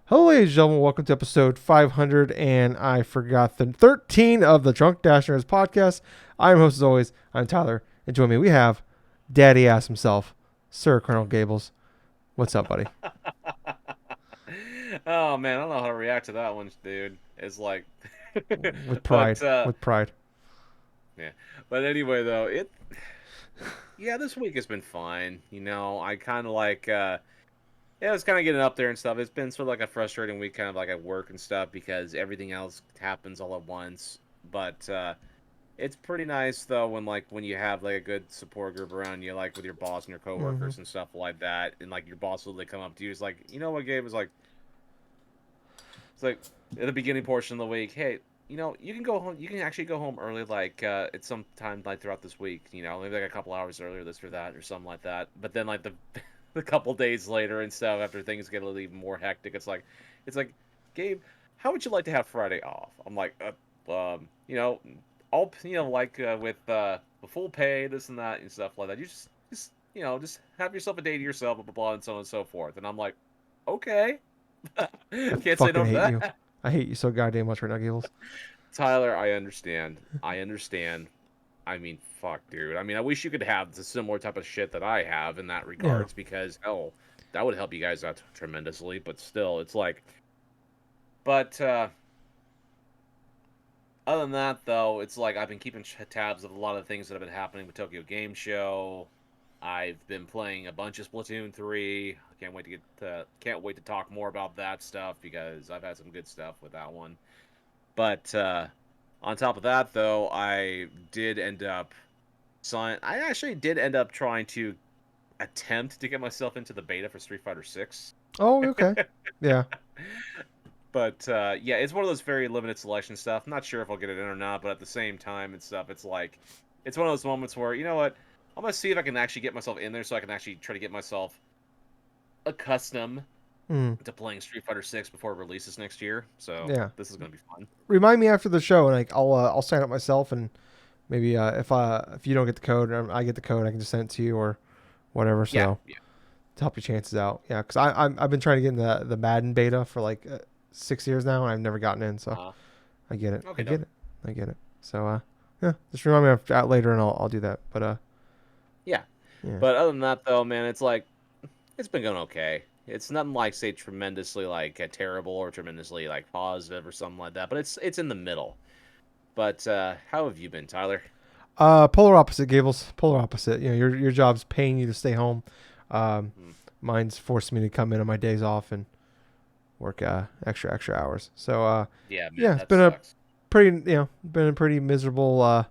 Hello, ladies and gentlemen. Welcome to episode 500, and I forgot the 13 of the DrunkNerds podcast. I'm host as always. I'm Tyler, and join me we have Daddy Ass himself, Sir Colonel Gables. What's up, buddy? Oh man, I don't know how to react to that one, dude. It's like, With but pride, with pride. yeah. But anyway, though, yeah, this week has been fine. I kind of yeah, it's kind of getting up there and stuff. It's been sort of like a frustrating week, kind of like at work and stuff, because everything else happens all at once. But it's pretty nice though when you have like a good support group around you, like with your boss and your Mm-hmm. coworkers and stuff like that, and like your boss will they come up to you, it's like, you know what, Gabe, is like. It's like at the beginning portion of the week, hey, you can go home. You can actually go home early, like at some time like throughout this week. Maybe like a couple hours earlier, this or that, or something like that. But then like the the couple days later and stuff, after things get a little even more hectic, it's like, Gabe, how would you like to have Friday off? I'm like, all like with full pay, this and that and stuff like that. You just have yourself a day to yourself, blah blah blah, and so on and so forth. And I'm like, okay. I Can't say fucking no to hate you. that. I hate you so goddamn much right now, Gables. Tyler, I understand. I understand. I mean, fuck, dude. I mean, I wish you could have the similar type of shit that I have in that Yeah. regards because, hell, that would help you guys out tremendously. But still, it's like, but other than that, though, it's like I've been keeping tabs of a lot of things that have been happening with Tokyo Game Show. I've been playing a bunch of Splatoon 3. I can't wait to talk more about that stuff because I've had some good stuff with that one. But on top of that, though, I actually did end up trying to attempt to get myself into the beta for Street Fighter 6. Oh, okay. Yeah. But yeah, it's one of those very limited selection stuff. I'm not sure if I'll get it in or not, but at the same time and stuff, it's like it's one of those moments where, you know what, I'm gonna see if I can actually get myself in there so I can actually try to get myself accustomed Mm. to playing Street Fighter 6 before it releases next year. So Yeah. this is gonna be fun. Remind me after the show, and like I'll sign up myself, and maybe if you don't get the code, I get the code, I can just send it to you or whatever. Yeah, So yeah. to help your chances out. Yeah, because I've been trying to get in the Madden beta for like 6 years now, and I've never gotten in. So Uh, I get it. I okay, get doke. it. I get it. So yeah, just remind me of out later, and I'll do that. But Yeah. yeah, But other than that, though, man, it's like it's been going okay. It's nothing like say tremendously like terrible or tremendously like positive or something like that. But it's in the middle. But how have you been, Tyler? polar opposite, Gables. Polar opposite. You know, your job's paying you to stay home. Um, Hmm. mine's forcing me to come in on my days off and work extra hours. So Yeah, man, yeah, it's that been a sucks. been a pretty miserable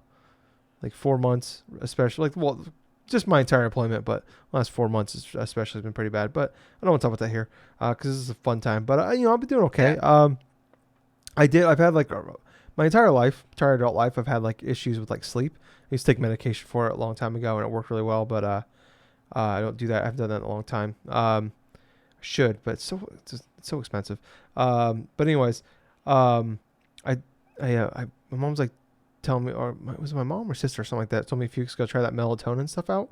like 4 months, especially like well, just my entire employment, but last 4 months especially has been pretty bad. But I don't want to talk about that here because this is a fun time. But I've been doing okay. Yeah. I've had like my entire adult life, I've had like issues with like sleep. I used to take medication for it a long time ago, and it worked really well. But I don't do that. I haven't done that in a long time. I should, but it's so expensive. But anyways, um, I my mom's like telling me, or was it my mom or sister or something like that? Told me a few weeks ago try that melatonin stuff out,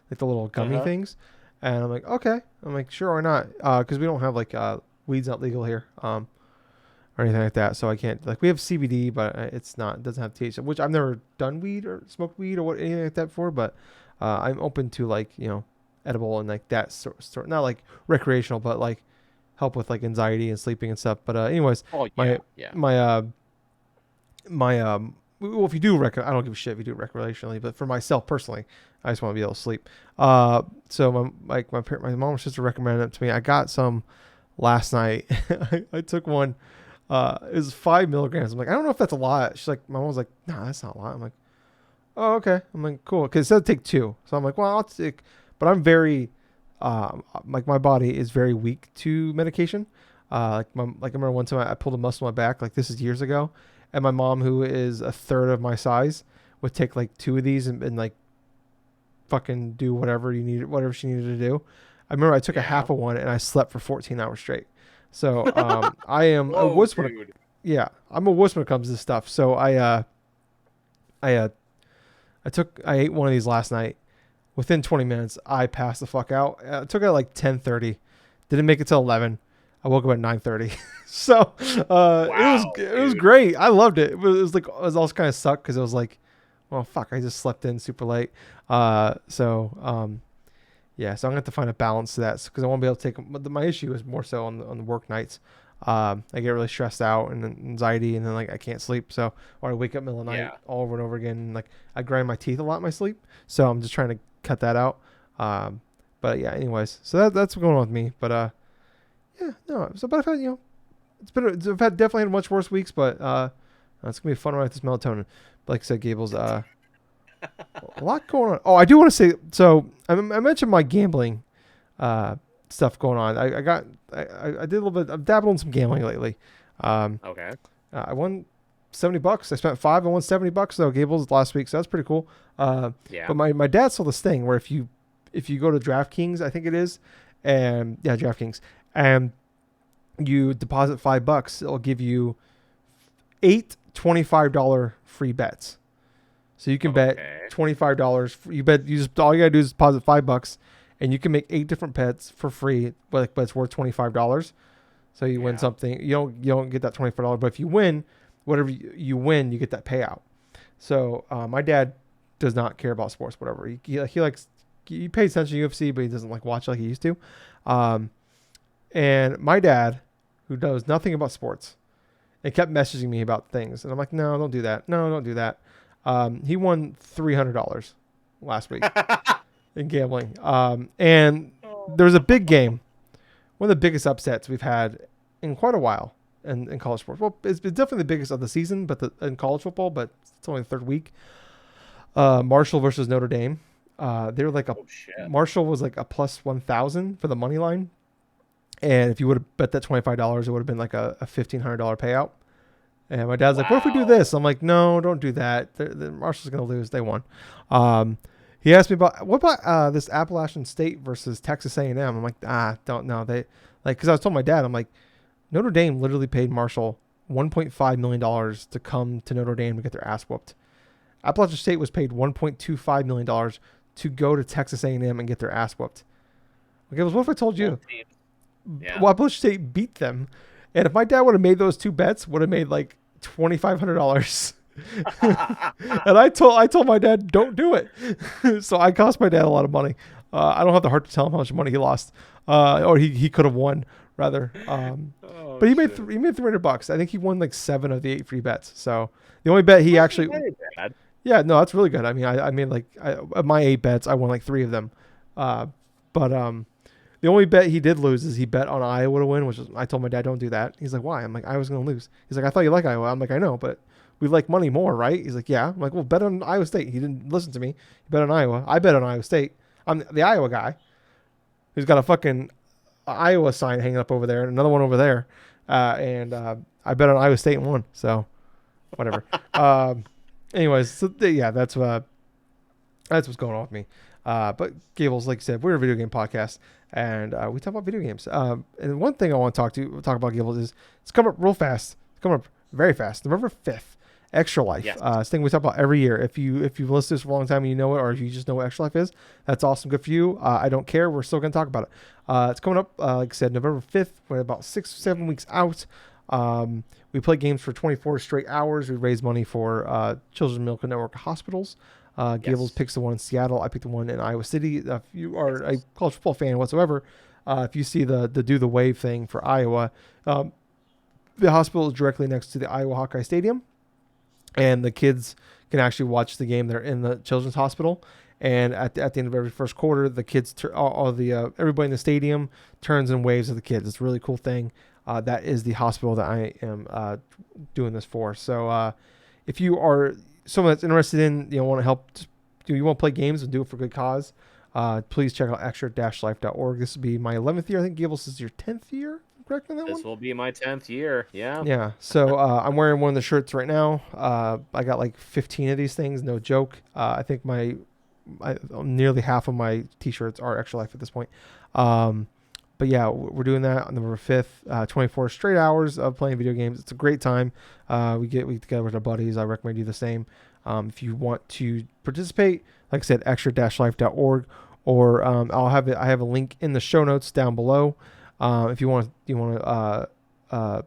like the little Uh gummy huh. things. And I'm like, okay. I'm like, sure or not, because we don't have like weed's not legal here, or anything like that. So I can't like we have CBD, but it's not it doesn't have THC, which I've never done weed or smoked weed or what anything like that before. But I'm open to like edible and like that sort not like recreational, but like help with like anxiety and sleeping and stuff. But anyways, Oh my yeah, yeah. my my well, if you do I don't give a shit if you do it recreationally, but for myself personally, I just want to be able to sleep. So my mom or sister recommended it to me. I got some last night. I took one. It was 5 milligrams. I'm like, I don't know if that's a lot. She's like, my mom was like, nah, that's not a lot. I'm like, oh, okay. I'm like, cool. Because it said take two. So I'm like, well, I'll take, but I'm very, like my body is very weak to medication. Like I remember one time I pulled a muscle in my back, like this is years ago. And my mom, who is a third of my size, would take like two of these and like fucking do whatever she needed to do. I remember I took a Yeah. half of one and I slept for 14 hours straight. So I am a Whoa, wuss when it, dude. yeah, I'm a wuss when it comes to this stuff. So I I ate one of these last night. Within 20 minutes, I passed the fuck out. I took it at like 10:30. Didn't make it till 11. I woke up at 9:30. So Wow, it was dude. great. I loved it. It was also kind of sucked because it was like, well, fuck, I just slept in super late. Yeah, so I'm gonna have to find a balance to that because I won't be able to take. But my issue is more so on the work nights. I get really stressed out and anxiety, and then like I can't sleep. So or I wake up middle of the night Yeah. all over and over again. And, like I grind my teeth a lot in my sleep, so I'm just trying to cut that out. Um, but yeah, anyways, so that's what's going on with me. But yeah, no. So but I've had I've had definitely had much worse weeks, but it's gonna be a fun ride with this melatonin. But like I said, Gables, a lot going on. Oh, I do want to say. So I mentioned my gambling uh, stuff going on. I did a little bit. I've dabbled in some gambling lately. Um, Okay. I won $70. I spent five. I won $70 though. Gables last week, so that's pretty cool. Yeah. But my dad saw this thing where if you go to DraftKings, I think it is, and yeah, DraftKings, and you deposit $5, it'll give you eight $25 free bets. So you can bet Okay. $25. You bet you just all you gotta do is deposit $5, and you can make eight different bets for free, but it's worth $25. So you win Yeah. something. You don't get that $25, but if you win, whatever you win, you get that payout. So my dad does not care about sports, whatever. He likes he pays attention to UFC, but he doesn't like watch like he used to. Um, and my dad, who knows nothing about sports, and kept messaging me about things, and I'm like, no, don't do that. No, don't do that. He won $300 last week in gambling. And there was a big game, one of the biggest upsets we've had in quite a while in college sports. Well, it's definitely the biggest of the season, but in college football, but it's only the third week. Marshall versus Notre Dame. They were like a Oh shit. Marshall was like a plus 1,000 for the money line, and if you would have bet that $25, it would have been like a $1,500 payout. And my dad's like, "What if we do Wow. this?" I'm like, "No, don't do that. The Marshall's gonna lose. They won." Um, he asked me about what about this Appalachian State versus Texas A&M. I'm like, don't know. They like because I was told my dad, I'm like, Notre Dame literally paid Marshall $1.5 million to come to Notre Dame to get their ass whooped. Appalachian State was paid $1.25 million to go to Texas A&M and get their ass whooped. Okay, well, what if I told Both you? teams. Yeah. Well, Appalachian State beat them, and if my dad would have made those two bets, would have made like $2,500. And I told my dad don't do it. So I cost my dad a lot of money. I don't have the heart to tell him how much money he lost, or he could have won rather. Oh But shit. he made $300. I think he won like seven of the eight free bets. So the only bet he actually, Very bad. yeah, no, that's really good. I mean, I made like of my eight bets, I won like three of them. Uh, but the only bet he did lose is he bet on Iowa to win, which is, I told my dad don't do that. He's like, why? I'm like, Iowa's gonna lose. He's like, I thought you like Iowa. I'm like, I know, but we like money more, right? He's like, yeah. I'm like, well, bet on Iowa State. He didn't listen to me. He bet on Iowa. I bet on Iowa State. I'm the Iowa guy who's got a fucking Iowa sign hanging up over there and another one over there, and I bet on Iowa State and won. So whatever. Anyways, so yeah, that's what's going on with me. But Gables, like you said, we're a video game podcast, and we talk about video games. And one thing I want to talk about Gables is it's coming up real fast. It's coming up very fast. November 5th, Extra Life. Yes. It's a thing we talk about every year. If you've listened to this for a long time and you know it, or if you just know what Extra Life is, that's awesome. Good for you. I don't care. We're still going to talk about it. It's coming up, like I said, November 5th. We're about 6 or 7 weeks out. We play games for 24 straight hours. We raise money for Children's Medical Network hospitals. Gables Yes. picks the one in Seattle. I picked the one in Iowa City. If you are a Yes. college football fan whatsoever, if you see the do the wave thing for Iowa, the hospital is directly next to the Iowa Hawkeye Stadium, and the kids can actually watch the game. They're in the children's hospital, and at the end of every first quarter, the kids, everybody in the stadium turns and waves at the kids. It's a really cool thing. That is the hospital that I am doing this for. So if you are someone that's interested in, want to help, you want to play games and do it for good cause, please check out extra-life.org. This will be my 11th year. I think Gables is your 10th year. Correct on that one? This will be my 10th year. Yeah. Yeah. So I'm wearing one of the shirts right now. I got like 15 of these things. No joke. I think nearly half of my t-shirts are Extra Life at this point. But yeah, we're doing that on November 5th, 24 straight hours of playing video games. It's a great time. We get together with our buddies. I recommend you do the same. If you want to participate, like I said, extra-life.org, or I have a link in the show notes down below. If you want to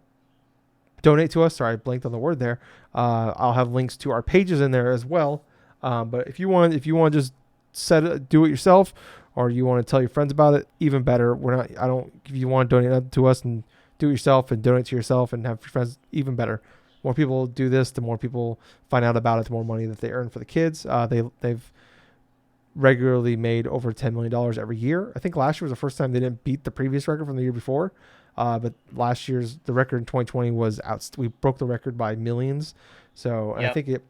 donate to us, sorry, I blanked on the word there. I'll have links to our pages in there as well. But if you want to just do it yourself, or you want to tell your friends about it, even better. If you want to donate to us and do it yourself and donate to yourself and have your friends, even better. More people do this, the more people find out about it, the more money that they earn for the kids. They've regularly made over $10 million every year. I think last year was the first time they didn't beat the previous record from the year before. But last year's the record in 2020 was out. We broke the record by millions. So and I think it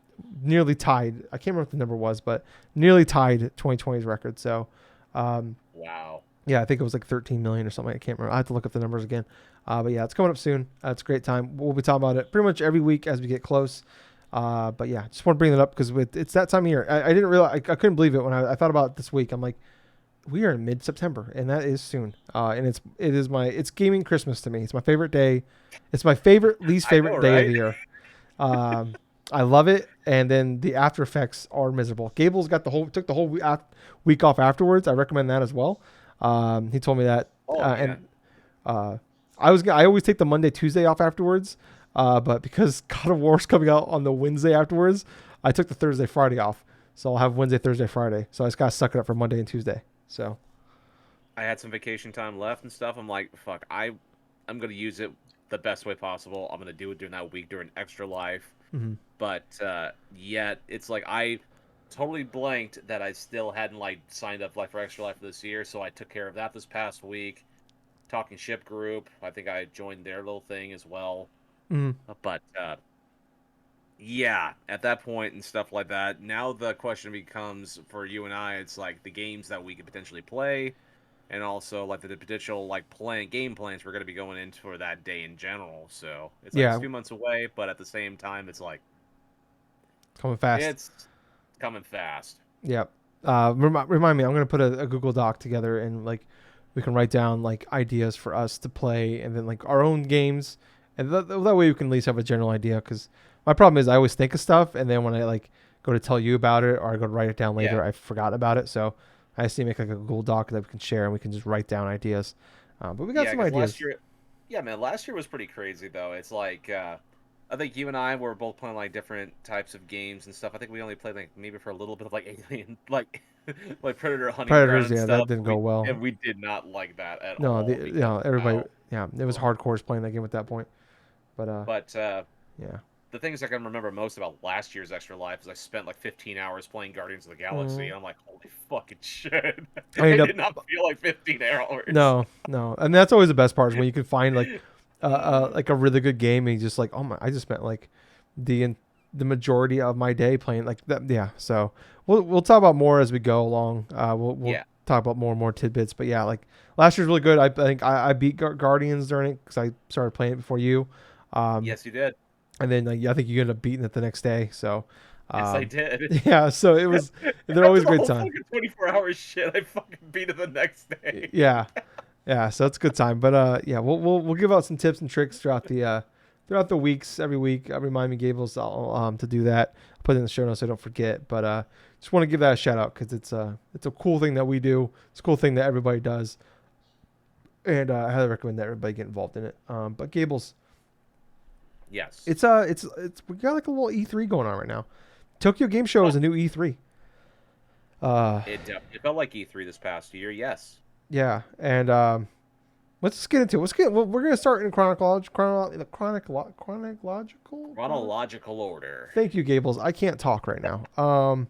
nearly tied. I can't remember what the number was, but nearly tied 2020's record. So, wow. Yeah, I think it was like 13 million or something. I can't remember. I have to look up the numbers again. But yeah, it's coming up soon. It's a great time. We'll be talking about it pretty much every week as we get close. But yeah, just want to bring that up because it's that time of year. I didn't realize. I couldn't believe it when I thought about it this week. I'm like, we are in mid-September, and that is soon. And it's gaming Christmas to me. It's my favorite day. It's my least favorite day of the year. I love it, and then the after effects are miserable. Gables took the whole week off afterwards. I recommend that as well. He told me that, I always take the Monday, Tuesday off afterwards. But because God of War's coming out on the Wednesday afterwards, I took the Thursday, Friday off. So I'll have Wednesday, Thursday, Friday. So I just gotta suck it up for Monday and Tuesday. So I had some vacation time left and stuff. I'm like, fuck, I'm gonna use it the best way possible. I'm gonna do it during that week during Extra Life. Mm-hmm. But yet it's like I totally blanked that I still hadn't like signed up like for Extra Life this year. So I took care of that this past week. Talking Ship group, I think I joined their little thing as well. Mm-hmm. But yeah, at that point and stuff like that, now the question becomes for you and I, it's like the games that we could potentially play, and also like the potential like game plans we're going to be going into for that day in general. So it's like it's a few months away, but at the same time, it's like coming fast. It's coming fast. Yep. Remind me, I'm going to put a Google Doc together, and like we can write down like ideas for us to play, and then like our own games, and that way we can at least have a general idea. Because my problem is I always think of stuff, and then when I like go to tell you about it or I go to write it down later, I've forgotten about it. So I just need to make like a Google Doc that we can share, and we can just write down ideas. But we got some ideas. Last year was pretty crazy though. It's like I think you and I were both playing like different types of games and stuff. I think we only played like maybe for a little bit of like Alien, like like Predator hunting. Predators, and yeah, stuff. that didn't go well. And we did not like that at no, all. Everybody, it was hardcore playing that game at that point. But yeah. The things I can remember most about last year's Extra Life is I spent like 15 hours playing Guardians of the Galaxy, and I'm like, holy fucking shit! I did not feel like 15 hours. No, and that's always the best part is when you can find like a really good game, and you just like, oh my, I just spent like the majority of my day playing like that. Yeah, so we'll talk about more as we go along. We'll talk about more and more tidbits. But yeah, like last year's really good. I think I beat Guardians during it because I started playing it before you. Yes, you did. And then I think you ended up beating it the next day. So yes, I did. Yeah, so it was. They're always a great time. 24-hour shit. I fucking beat it the next day. Yeah. So it's a good time. But yeah, we'll give out some tips and tricks throughout the weeks. Every week, remind me, Gables, to do that. I'll put it in the show notes so I don't forget. But just want to give that a shout out because it's a cool thing that we do. It's a cool thing that everybody does, and I highly recommend that everybody get involved in it. But Gables. Yes. It's we got like a little E3 going on right now. Tokyo Game Show is a new E3. It felt like E3 this past year. Yes. Yeah, and let's just get into it. We're gonna start in chronological order. Thank you, Gables. I can't talk right now.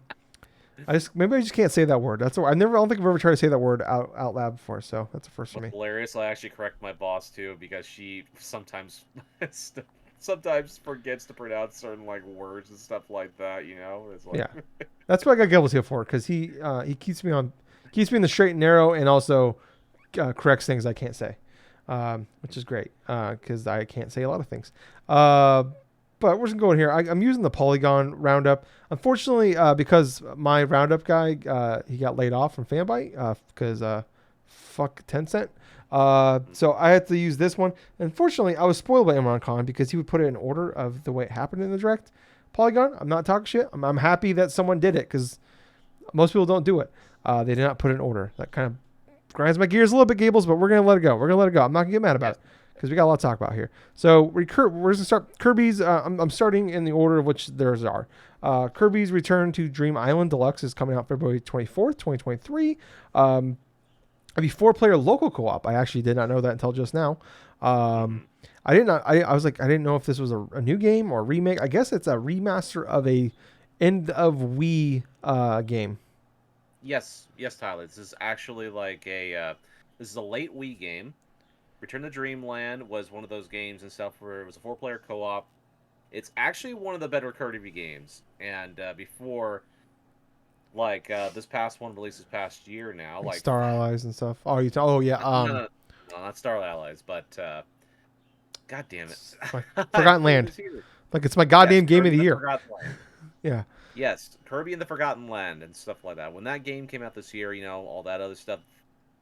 I just can't say that word. I don't think I've ever tried to say that word out loud before. So that's the first for me. Hilarious. I actually correct my boss too because she sometimes forgets to pronounce certain like words and stuff like that. You know, it's like... yeah, that's what I got Gables here for because he keeps me in the straight and narrow and also corrects things I can't say, which is great because I can't say a lot of things. But we're just going here. I'm using the Polygon roundup. Unfortunately, because my roundup guy he got laid off from Fanbyte because fuck Tencent. So I had to use this one. Unfortunately, I was spoiled by Imran Khan because he would put it in order of the way it happened in the direct. Polygon, I'm not talking shit. I'm happy that someone did it because most people don't do it. They did not put it in order. That kind of grinds my gears a little bit, Gables, but we're gonna let it go. We're gonna let it go. I'm not gonna get mad about it because we got a lot to talk about here. So we're gonna start Kirby's. I'm starting in the order of which theirs are. Kirby's Return to Dream Island Deluxe is coming out February 24th, 2023. It'll be 4-player local co-op. I actually did not know that until just now. I did not. I was like, I didn't know if this was a new game or a remake. I guess it's a remaster of a end of Wii game. Yes, Tyler. This is actually like this is a late Wii game. Return to Dreamland was one of those games and stuff where it was a 4-player co-op. It's actually one of the better Kirby games. And before, like this past one released this past year now, like Star Allies and stuff. Oh, oh yeah. no, not Star Allies, but God damn it, Forgotten Land. Like it's my goddamn game of the year. Yeah. Yes, Kirby and the Forgotten Land and stuff like that. When that game came out this year, all that other stuff.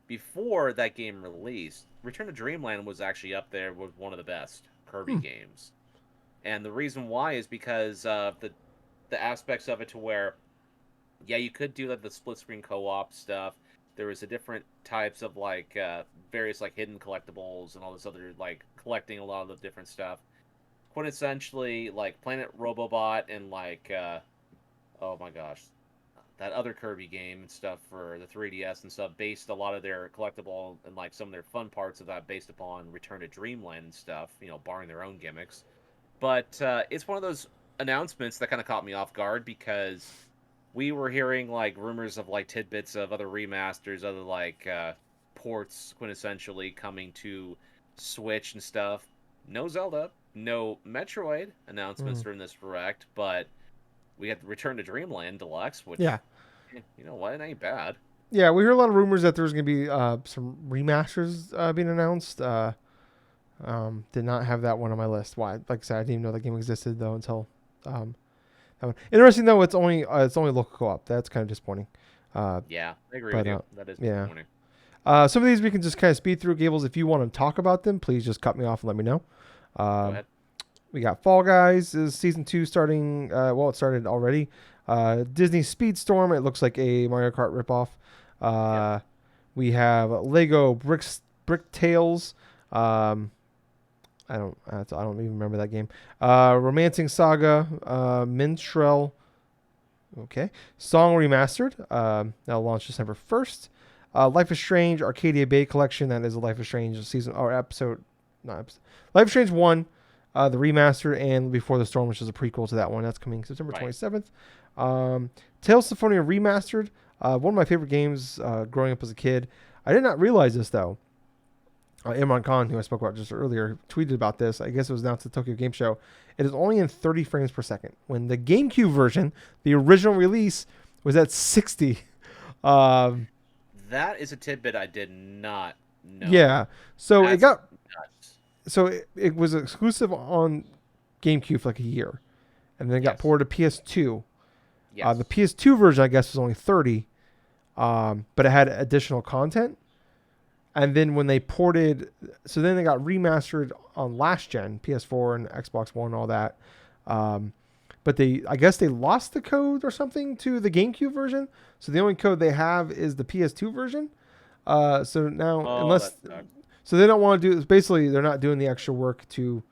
Before that game released, Return to Dreamland was actually up there with one of the best Kirby games. And the reason why is because of the aspects of it to where, yeah, you could do like the split screen co-op stuff. There was a different types of like various like hidden collectibles and all this other like collecting a lot of the different stuff. Quintessentially like Planet Robobot and like oh my gosh, that other Kirby game and stuff for the 3DS and stuff based a lot of their collectible and like some of their fun parts of that based upon Return to Dreamland and stuff, barring their own gimmicks. But it's one of those announcements that kind of caught me off guard because we were hearing like rumors of like tidbits of other remasters, other like ports quintessentially coming to Switch and stuff. No Zelda, no Metroid announcements during this direct, but we had Return to Dreamland Deluxe, which, you know what, it ain't bad. Yeah, we heard a lot of rumors that there's going to be some remasters being announced. Did not have that one on my list. Why? Like I said, I didn't even know that game existed though until that one. Interesting though, it's only local co-op. That's kind of disappointing. Yeah, I agree with you. That is disappointing. Some of these we can just kind of speed through. Gables, if you want to talk about them, please just cut me off and let me know. Go ahead. We got Fall Guys is season 2 starting. It started already. Disney Speedstorm. It looks like a Mario Kart ripoff. We have Lego Brick Tales. I don't even remember that game. Romancing Saga. Minstrel. Okay. Song Remastered. That'll launch December 1st. Life is Strange Arcadia Bay Collection. That is a Life is Strange season or episode. Not episode. Life is Strange 1. The remaster and Before the Storm, which is a prequel to that one. That's coming September 27th. Tales Symphonia Remastered. One of my favorite games growing up as a kid. I did not realize this, though. Imran Khan, who I spoke about just earlier, tweeted about this. I guess it was announced at the Tokyo Game Show. It is only in 30 frames per second. When the GameCube version, the original release, was at 60. That is a tidbit I did not know. Yeah. So That's it got... nuts. So it was exclusive on GameCube for like a year, and then it got ported to PS2. Yes. The PS2 version, I guess, was only 30, but it had additional content. And then when they ported, so then they got remastered on last gen, PS4 and Xbox One, and all that. But I guess they lost the code or something to the GameCube version. So the only code they have is the PS2 version. So now, so they don't want to do it. Basically, they're not doing the extra work to,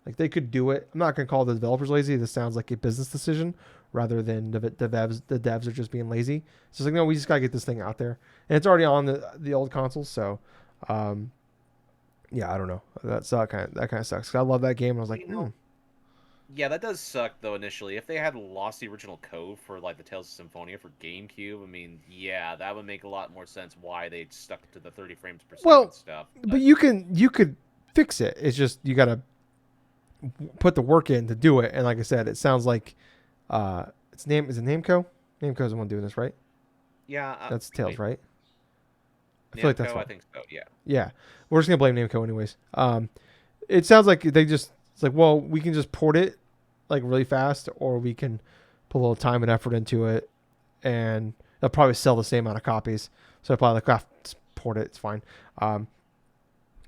like, they could do it. I'm not going to call the developers lazy. This sounds like a business decision rather than the devs. The devs are just being lazy. So it's like, no, we just got to get this thing out there. And it's already on the old consoles. So, yeah, I don't know. That kind of sucks. I love that game. I was like, Yeah, that does suck though initially. If they had lost the original code for like the Tales of Symphonia for GameCube, I mean, yeah, that would make a lot more sense why they stuck to the 30 frames per second stuff. But you could fix it. It's just you gotta put the work in to do it. And like I said, it sounds like is it Namco? Namco's the one doing this, right? Yeah, that's Tales, right? I Namco, feel like that's I think so. Yeah. Yeah, we're just gonna blame Namco anyways. It sounds like it's like, well, we can just port it like really fast, or we can put a little time and effort into it, and they'll probably sell the same amount of copies. So probably like, just port it, it's fine.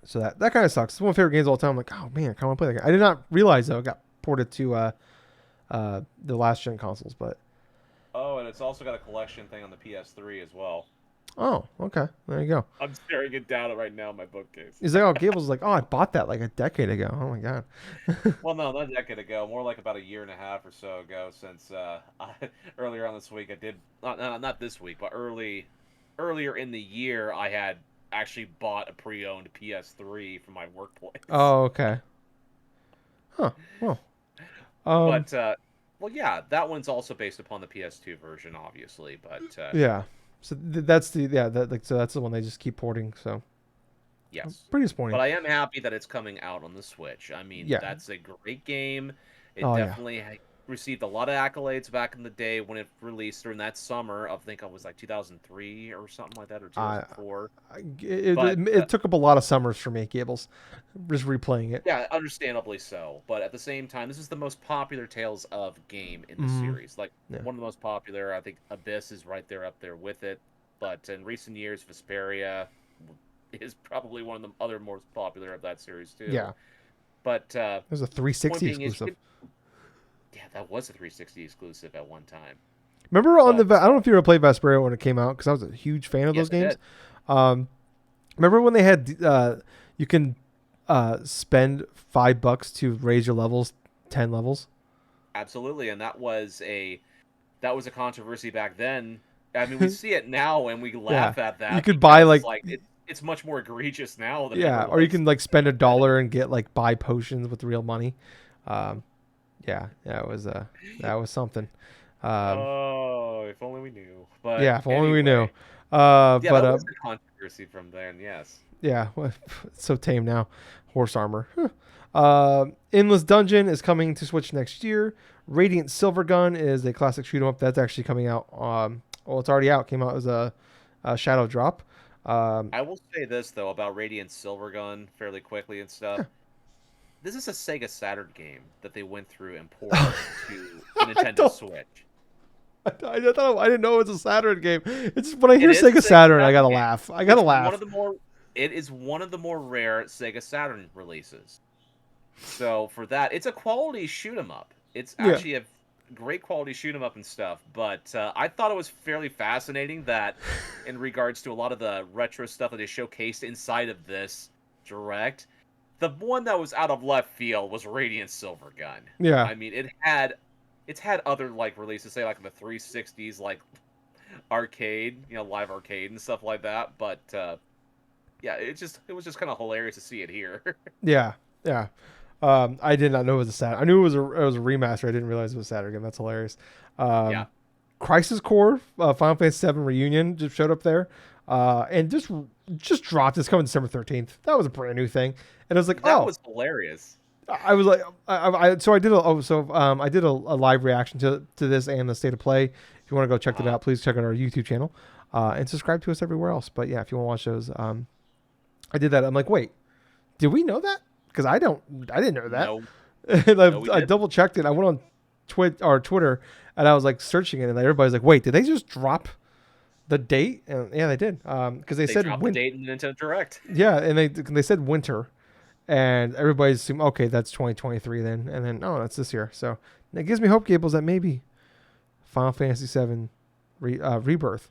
So that kind of sucks. It's one of my favorite games of all time. I'm like, oh man, I kind of want to play that game. I did not realize though it got ported to the last gen consoles, but Oh, and it's also got a collection thing on the PS3 as well. Oh, okay. There you go. I'm staring it down right now in my bookcase. Is that how Gables is like? Oh, I bought that like a decade ago. Oh my god. Well, no, not a decade ago. More like about a year and a half or so ago. Since earlier on this week, I did not this week, but earlier in the year, I had actually bought a pre-owned PS3 for my workplace. Oh, okay. Huh. Well. Um. But well, yeah, that one's also based upon the PS2 version, obviously. But Yeah. So that's the so that's the one they just keep porting. So yes, pretty disappointing. but I am happy that it's coming out on the Switch. I mean, Yeah. that's a great game. It Oh yeah. definitely received a lot of accolades back in the day when it released during that summer of, I think it was like 2003 or something like that, or I 2004. it, But it, it took up a lot of summers for me, Gables. Just replaying it. yeah, understandably so. But at the same time, this is the most popular Tales of game in the Mm-hmm. series. Like, Yeah. one of the most popular. I think Abyss is right there up there with it. But in recent years, Vesperia is probably one of the other most popular of that series too. Yeah. But It was a point 360 being is, exclusive. yeah, that was a 360 exclusive at one time. Remember on the But I don't know if you ever played Vesperia when it came out because I was a huge fan of those yes, I games. did. Um, remember when they had you can spend $5 to raise your levels 10 levels? Absolutely, and that was a controversy back then. I mean, we see it now and we Yeah. laugh at You that could buy because like like it's much more egregious now than it yeah, ever or you was can like spend a then. dollar and get like buy potions with real money. Um, yeah, that was something. Um, Oh, if only we knew. But yeah, if only we knew. anyway, yeah, But that was a controversy from then. Yes. yeah, it's so tame now. Horse armor. Huh. Endless Dungeon is coming to Switch next year. Radiant Silvergun is a classic shoot 'em up that's actually coming out. Well, it's already out. Came out as a shadow drop. Um, I will say this though about Radiant Silvergun fairly quickly and stuff. This is a Sega Saturn game that they went through and ported to the I Nintendo don't. Switch. I didn't know it was a Saturn game. It's just when I hear It is a Sega Sega Saturn, I Saturn gotta game. laugh. I gotta It's one of laugh. the more it is one of the more rare Sega Saturn releases. So for that, it's a quality shoot 'em up. It's Yeah. actually a great quality shoot 'em up and stuff. But I thought it was fairly fascinating that, in regards to a lot of the retro stuff that they showcased inside of this direct, the one that was out of left field was Radiant Silvergun. Yeah. I mean, it's had other like releases, say like in the 360s, like arcade, live arcade and stuff like that. But yeah, it was just kind of hilarious to see it here. Yeah. Yeah. I did not know it was a Saturn. I knew it was a remaster. I didn't realize it was a Saturn game. That's hilarious. Yeah, Crisis Core Final Fantasy 7 Reunion just showed up there, and just dropped. It's coming December 13th. That was a brand new thing, and I was like, that oh, was hilarious. I was like, so I did a live reaction to this and the state of play. If you want to go check that out, please check out our YouTube channel, and subscribe to us everywhere else. But yeah, if you want to watch those, I did that. I'm like, wait, did we know that? Because I didn't know that. No, And no, we I didn't. double checked it. I went on Twitter, and I was like searching it, and everybody's like, "Wait, did they just drop the date?" And yeah, they did. Because they They said dropped the date in the Nintendo Direct. yeah, and they said winter, and everybody's assumed okay, that's 2023 then, and then no, that's this year. So it gives me hope, Gables, that maybe Final Fantasy 7 Rebirth.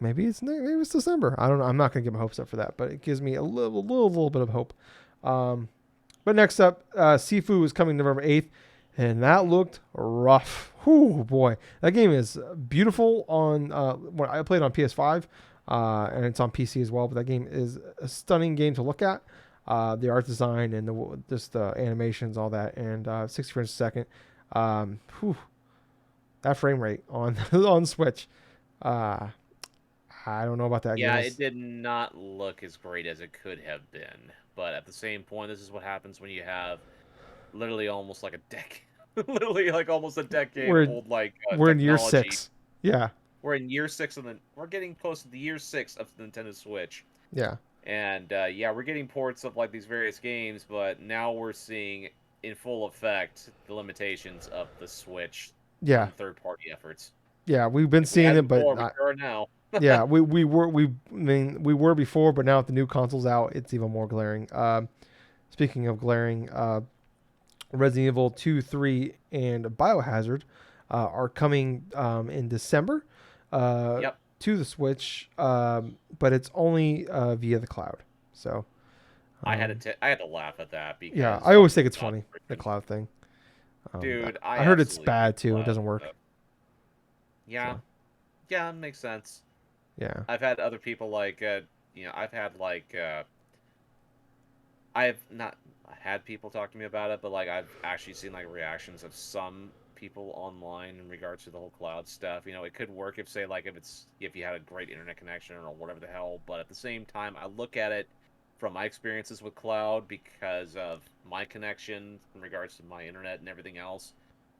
Maybe it's December. I don't know. I'm not gonna get my hopes up for that, but it gives me a little bit of hope. But next up, Sifu is coming November 8th, and that looked rough. Whew, boy. That game is beautiful on when I played on PS5, and it's on PC as well, but that game is a stunning game to look at. The art design and just the animations, all that, and 60 frames a second. Whew, that frame rate on on Switch. Uh, I don't know about that Yeah, game. it did not look as great as it could have been. But at the same point, this is what happens when you have literally almost like a decade, literally like almost a decade We're old like we're in year technology. 6. Yeah, We're in year 6 we're getting close to the year 6 of the Nintendo Switch. yeah, And yeah, we're getting ports of like these various games, but now we're seeing in full effect the limitations of the Switch yeah, from third-party efforts. yeah. We've been We seeing had it, it but before, we not. sure are now. Yeah, we were before, but now with the new consoles out, it's even more glaring. Speaking of glaring, Resident Evil 2, 3, and Biohazard are coming in December. Yep. to the Switch, but it's only via the cloud. So I had to laugh at that yeah, because I oh always think it's my god, funny, the freaking cloud thing. dude, I I heard it's absolutely hate bad too. It cloud doesn't work. stuff. Yeah, So yeah, makes sense. yeah. I've had other people like I've had I've not had people talk to me about it, but like I've actually seen like reactions of some people online in regards to the whole cloud stuff. It could work if say like if you had a great internet connection or whatever the hell, but at the same time I look at it from my experiences with cloud because of my connection in regards to my internet and everything else.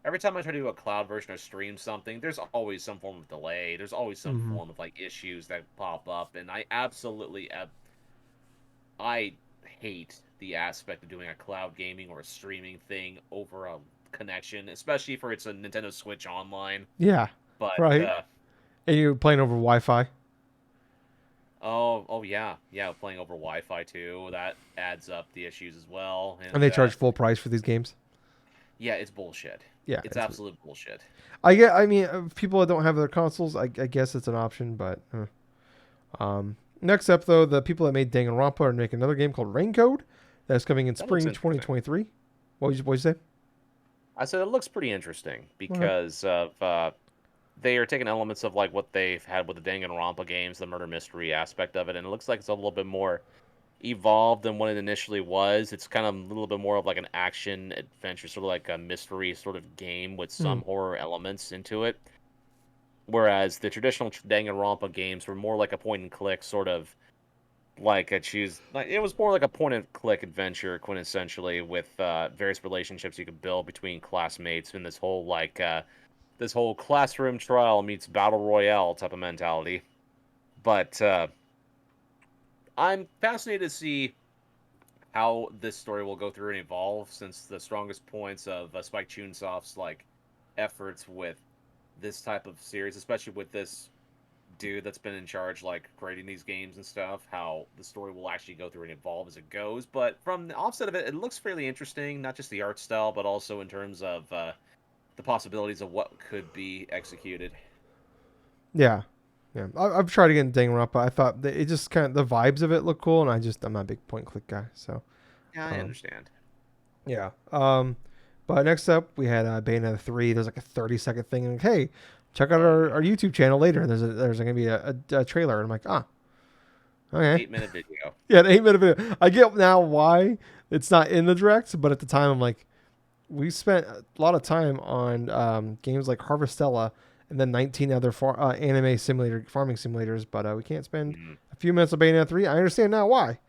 Every time I try to do a cloud version or stream something, there's always some form of delay. There's always some Hmm. form of like issues that pop up, and I absolutely I hate the aspect of doing a cloud gaming or a streaming thing over a connection, especially for it's a Nintendo Switch Online. Yeah. But Right. And you're playing over Wi-Fi, oh yeah, yeah, playing over Wi-Fi too, that adds up the issues as well. and And they charge full price for these games. yeah, it's bullshit. Yeah, It's it's. absolute bullshit. I get. I mean, people that don't have their consoles, I guess it's an option, but. Next up, though, the people that made Danganronpa are making another game called Raincode that's coming in That looks spring interesting. 2023. What'd you say? I said it looks pretty interesting Okay. because of they are taking elements of like what they've had with the Danganronpa games, the murder mystery aspect of it, and it looks like it's a little bit more evolved than what it initially was. It's kind of a little bit more of like an action adventure, sort of like a mystery sort of game with Hmm. some horror elements into it. Whereas the traditional Danganronpa games were more like a point and click sort of like a choose like it was more like a point and click adventure quintessentially with various relationships you could build between classmates in this whole classroom trial meets battle royale type of mentality. But I'm fascinated to see how this story will go through and evolve, since the strongest points of Spike Chunsoft's like efforts with this type of series, especially with this dude that's been in charge like creating these games and stuff, how the story will actually go through and evolve as it goes. But from the offset of it, it looks fairly interesting, not just the art style, but also in terms of the possibilities of what could be executed. Yeah. Yeah. I've tried to get into Danganronpa. I thought that it just kind of the vibes of it look cool, and I'm not a big point and click guy. So, Yeah, I um, understand. yeah. But next up we had Bayonetta 3. There's like a 30-second thing, and like, hey, check out Oh our no, YouTube channel later. There's gonna be a trailer, and I'm like, okay. 8 minute video. Yeah, an 8 minute video. I get now why it's not in the direct, but at the time I'm like, we spent a lot of time on games like Harvestella and then 19 other anime simulator farming simulators, but we can't spend Mm, a few minutes of Bayonetta 3. I understand now why,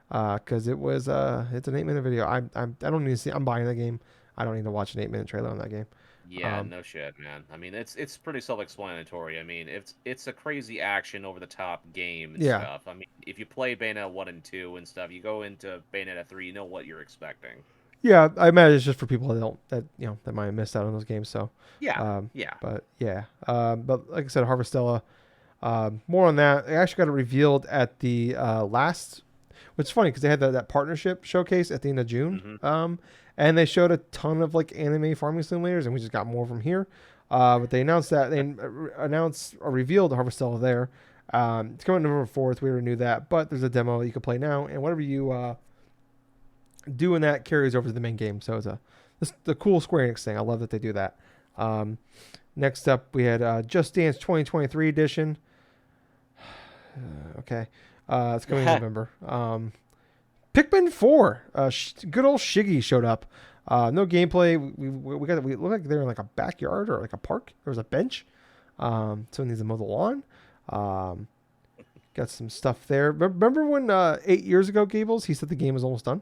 because it's an 8 minute video. I don't need to see. I'm buying the game. I don't need to watch an 8 minute trailer on that game. yeah, Um, no shit, man. I mean, it's pretty self-explanatory. I mean, it's a crazy action over the top game and yeah, stuff. I mean, if you play Bayonetta 1 and 2 and stuff, you go into Bayonetta 3, you know what you're expecting. yeah. I imagine it's just for people that might have missed out on those games. So, Yeah, um, yeah. but yeah, but like I said, Harvestella. More on that. They actually got it revealed at the last, which is funny because they had that partnership showcase at the end of June. Hmm. And they showed a ton of like anime farming simulators, and we just got more from here. But they announced that they announced or revealed Harvestella there. It's coming November 4th. We already knew that, but there's a demo that you can play now, and whatever you do in that carries over to the main game. So it's the cool Square Enix thing. I love that they do that. Um, Next up, we had Just Dance 2023 edition. Okay. It's coming in November. Pikmin 4. Good old Shiggy showed up. No gameplay. We look like they're in like a backyard or like a park. There was a bench. Someone needs to mow the lawn. Um, got some stuff there. Remember when 8 years ago, Gables, he said the game was almost done?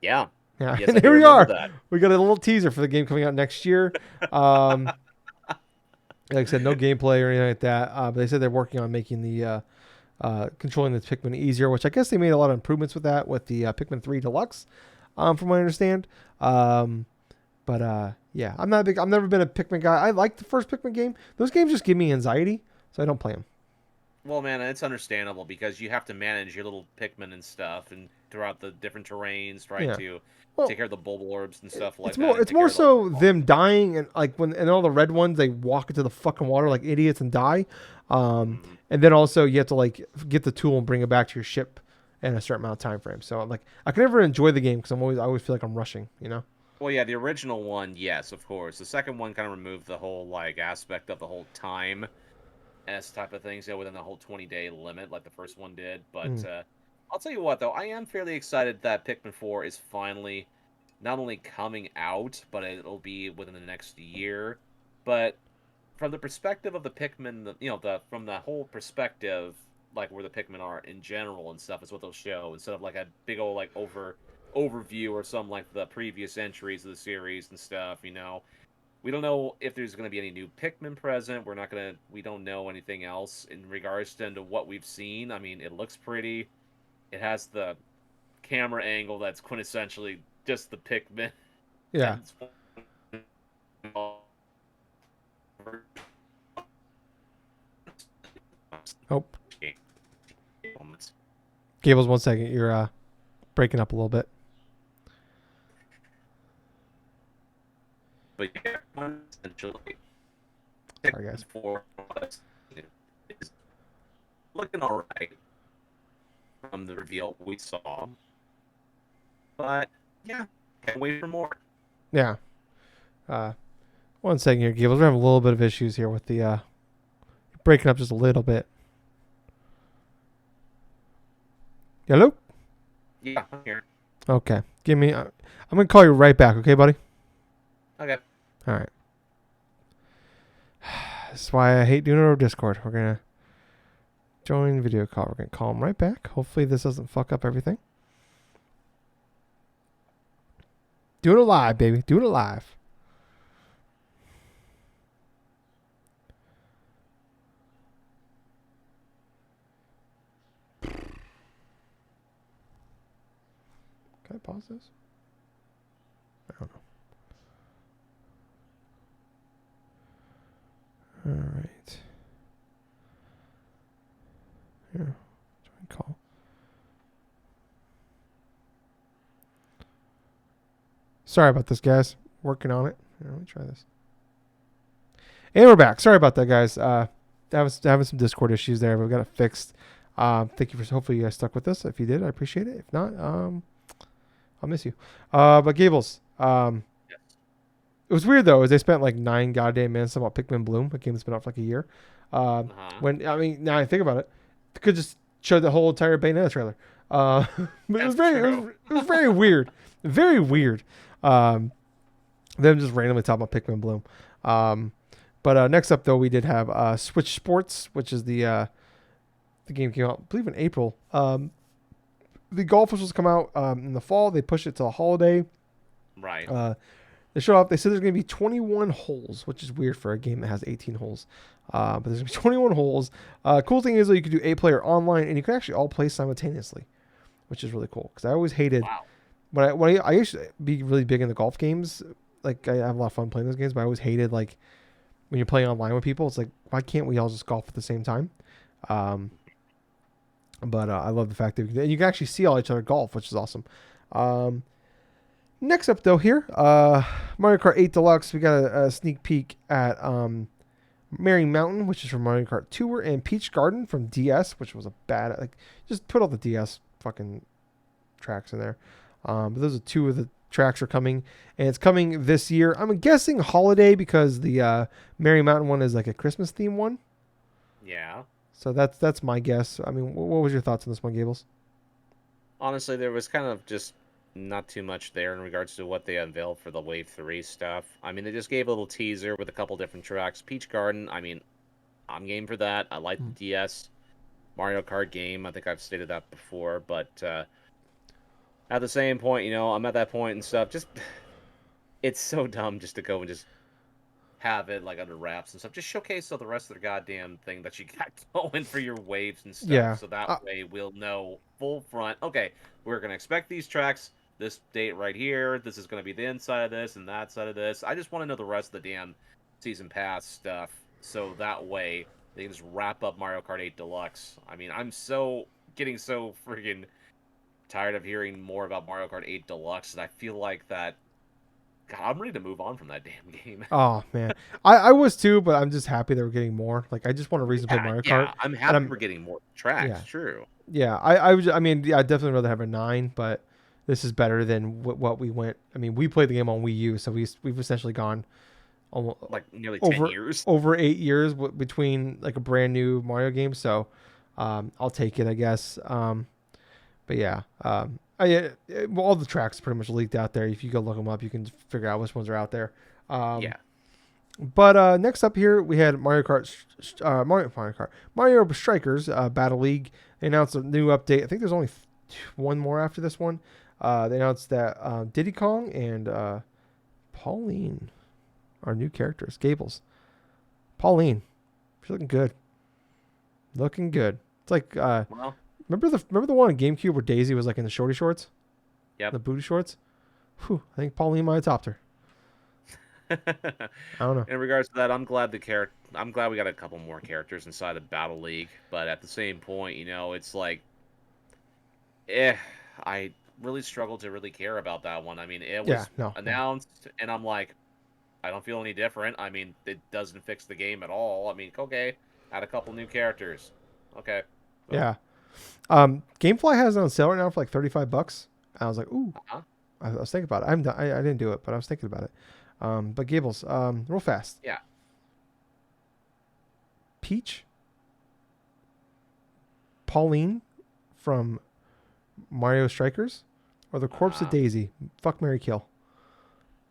Yeah. Yeah, Yes, and I do here we remember are. that. We got a little teaser for the game coming out next year. Um, like I said, no gameplay or anything like that. But they said they're working on making the controlling the Pikmin easier, which I guess they made a lot of improvements with that with the Pikmin 3 Deluxe, from what I understand. But yeah, I'm not a big. I've never been a Pikmin guy. I like the first Pikmin game. Those games just give me anxiety, so I don't play them. Well, man, it's understandable because you have to manage your little Pikmin and stuff, and throughout the different terrains, try Yeah. to take Well, care of the bulb orbs and stuff like it's that, more and it's take care more of the. so them dying and like when and all the red ones they walk into the fucking water like idiots and die. Mhm. And then also you have to like get the tool and bring it back to your ship in a certain amount of time frame. So like I can never enjoy the game because I always feel like I'm rushing. You know. Well, yeah, the original one, yes, of course. The second one kind of removed the whole like aspect of the whole time S type of things, within the whole 20-day limit, like the first one did. But Mm. I'll tell you what, though, I am fairly excited that Pikmin 4 is finally not only coming out, but it'll be within the next year. But from the perspective of the Pikmin, the from the whole perspective, like where the Pikmin are in general and stuff, is what they'll show instead of like a big old like overview or some like the previous entries of the series and stuff. We don't know if there's going to be any new Pikmin present. We don't know anything else in regards to what we've seen. I mean, it looks pretty. It has the camera angle that's quintessentially just the Pikmin. Yeah. That's Oh, Gables, 1 second. You're breaking up a little bit. but yeah, essentially, Sorry, guys. Pikmin 4 is looking alright from the reveal we saw. But yeah, can't wait for more. Yeah. Uh, 1 second here, Gables. We're having a little bit of issues here with the breaking up just a little bit. Hello. Yeah, I'm here. Okay. Give me. I'm gonna call you right back. Okay, buddy. Okay. All right. That's why I hate doing it over Discord. We're gonna join video call. We're gonna call him right back. Hopefully this doesn't fuck up everything. Doing it live, baby. Doing it live. Can I pause this? I don't know. All right. Here. Join call. Sorry about this, guys. Working on it. Here, let me try this. And we're back. Sorry about that, guys. Having some Discord issues there, but we got it fixed. Thank you for. Hopefully, you guys stuck with us. If you did, I appreciate it. If not, I'll miss you. But Gables, Yes. it was weird though. Is they spent like 9 goddamn minutes about Pikmin Bloom, a game that's been out for like a year. Uh-huh. When I mean, now I think about it, they could just show the whole entire Bayonetta trailer. But it was That's very, true. it was very weird, very weird. Um, them just randomly talking about Pikmin Bloom. But next up though, we did have Switch Sports, which is the game came out, I believe, in April. The golf was supposed to come out in the fall. They pushed it to the holiday. Right. They showed off. They said there's going to be 21 holes, which is weird for a game that has 18 holes. But there's going to be 21 holes. Cool thing is, though, you can do 8-player online, and you can actually all play simultaneously, which is really cool. Because I always hated Wow. I used to be really big in the golf games. Like I have a lot of fun playing those games, but I always hated like when you're playing online with people. It's like, why can't we all just golf at the same time? Um, but I love the fact that you can actually see all each other golf, which is awesome. Um, Next up, though, here, Mario Kart 8 Deluxe. We got a sneak peek at Merry Mountain, which is from Mario Kart Tour, and Peach Garden from DS, which was a bad, like, just put all the DS fucking tracks in there. But those are two of the tracks are coming, and it's coming this year. I'm guessing holiday because the Merry Mountain one is like a Christmas theme one. Yeah. So that's my guess. I mean, what was your thoughts on this one, Gables? Honestly, there was kind of just not too much there in regards to what they unveiled for the Wave 3 stuff. I mean, they just gave a little teaser with a couple different tracks. Peach Garden, I mean, I'm game for that. I like the DS Mario Kart game. I think I've stated that before, but at the same point, I'm at that point and stuff. Just, it's so dumb just to go and just have it like under wraps and stuff. Just showcase all the rest of the goddamn thing that you got going for your waves and stuff. Yeah. So that way we'll know full front. Okay, we're gonna expect these tracks this date right here. This is gonna be the inside of this and that side of this. I just want to know the rest of the damn season pass stuff. So that way they can just wrap up Mario Kart 8 Deluxe. I mean, I'm so getting so freaking tired of hearing more about Mario Kart 8 Deluxe, and I feel like that. God, I'm ready to move on from that damn game. Oh man, I was too, but I'm just happy they were getting more. Like I just want a reason to play Yeah, Mario Kart, yeah, I'm and happy I'm we're getting more tracks. yeah True. yeah. I mean yeah, I'd definitely rather have a 9, but this is better than what we went. I mean, we played the game on Wii U, so we've essentially gone almost Like nearly 10 over years. over 8 years between like a brand new Mario game. So I'll take it, I guess. But yeah, well, all the tracks pretty much leaked out there. If you go look them up, you can figure out which ones are out there. Um, Yeah. but next up here, we had Mario Strikers Battle League. They announced a new update. I think there's only one more after this one. They announced that Diddy Kong and Pauline are new characters. Gables, Pauline, she's looking good. Looking good. It's like Well, remember the one on GameCube where Daisy was like in the shorty shorts, yep. the booty shorts. Whew, I think Pauline might have topped her. I don't know. In regards to that, I'm glad we got a couple more characters inside the Battle League, but at the same point, it's like I really struggle to really care about that one. I mean, it Yeah, was no. announced and I'm like, I don't feel any different. I mean, it doesn't fix the game at all. I mean, okay, add a couple new characters. Okay. Boom. Yeah. GameFly has it on sale right now for like $35. I was like, ooh. Uh-huh. I was thinking about it. I didn't do it, but I was thinking about it. But Gables, real fast. Yeah. Peach, Pauline from Mario Strikers, or the corpse of Daisy. Fuck, Mary, kill.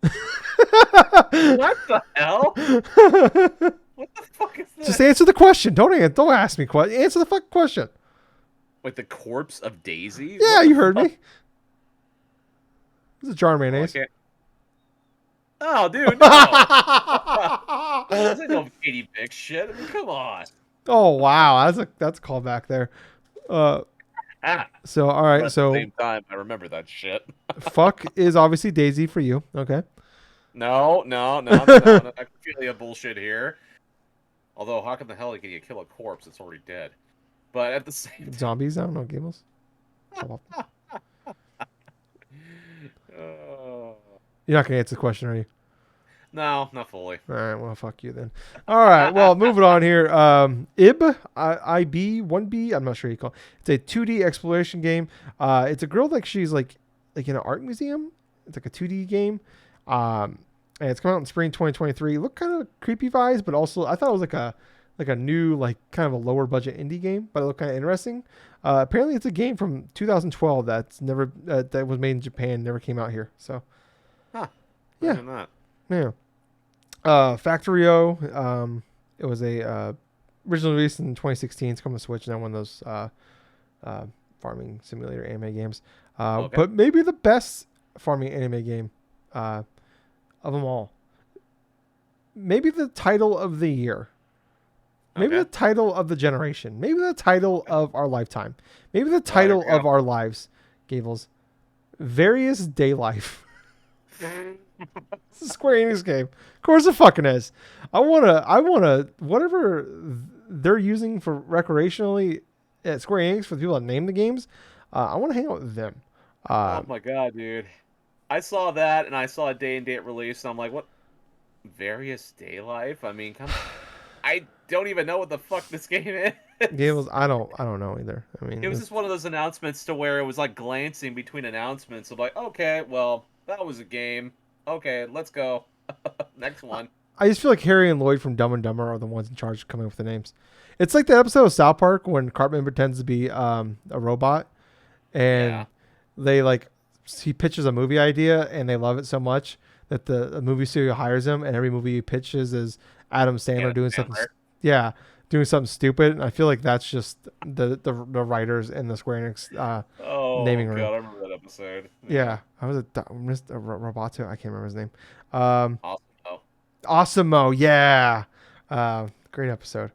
What the hell? What the fuck is this? Just answer the question. Don't ask me. Answer the fucking question. Like the corpse of Daisy? Yeah, you heard me. This is a jar of mayonnaise. Okay. Oh, dude, no. This ain't no Katie Vick shit. I mean, come on. Oh wow, that's a callback there. So all right, But at so the same time, I remember that shit. fuck is obviously Daisy for you. Okay. No, necrophilia bullshit here. Although, how come the hell can you kill a corpse that's already dead? But at the same time, Zombies. I don't know. Gables. You're not gonna answer the question, are you? no, not fully. All right, well, fuck you then. All right, well, moving on here. IB1B, I'm not sure you call it. It's a 2D exploration game. It's a girl she's like in an art museum. It's like a 2D game. And it's coming out in spring 2023. Look kind of creepy vibes, but also I thought it was like a new kind of a lower budget indie game, but it looked kind of interesting. Apparently, it's a game from 2012 that's never that was made in Japan, never came out here. So, Yeah. yeah, yeah. Factorio. It was a originally released in 2016. It's coming to Switch now. One of those farming simulator anime games. Okay. But maybe the best farming anime game of them all. Maybe the title of the year. Maybe Okay. the title of the generation. Maybe the title of our lifetime. Maybe the title there we of go. our lives. Gables. Various Day Life. It's a Square Enix game. Of course it fucking is. I wanna whatever they're using for recreationally at Square Enix for the people that name the games. I want to hang out with them. Oh my god, dude. I saw that and I saw a day and date release and I'm like, what? Various Day Life? I mean, come on. I don't even know what the fuck this game is. Gables, I don't know either. I mean, It was just one of those announcements to where it was like glancing between announcements of like, okay, well, that was a game. Okay, let's go. Next one. I just feel like Harry and Lloyd from Dumb and Dumber are the ones in charge of coming up with the names. It's like that episode of South Park when Cartman pretends to be a robot, and Yeah. they he pitches a movie idea and they love it so much that the movie studio hires him, and every movie he pitches is Adam Sandler doing something. Yeah, doing something stupid. And I feel like that's just the writers in the Square Enix Oh, naming God, room. I remember that episode. Yeah, I was Mr. Roboto. I can't remember his name. Awesome. Oh. Awesomeo, yeah. Great episode.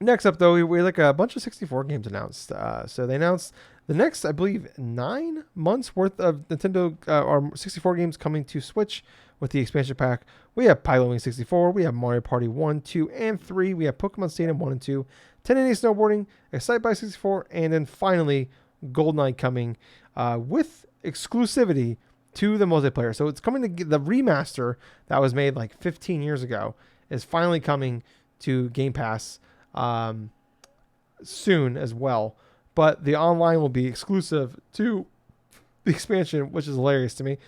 Next up, though, we like a bunch of 64 games announced. So they announced the next, I believe, 9 months worth of Nintendo or 64 games coming to Switch with the expansion pack. We have Pilot Wing 64, we have Mario Party 1, 2, and 3, we have Pokemon Stadium 1 and 2, 1080 Snowboarding, Excite by 64, and then finally GoldenEye coming with exclusivity to the multiplayer. So it's coming to the remaster that was made like 15 years ago is finally coming to Game Pass soon as well. But the online will be exclusive to the expansion, which is hilarious to me.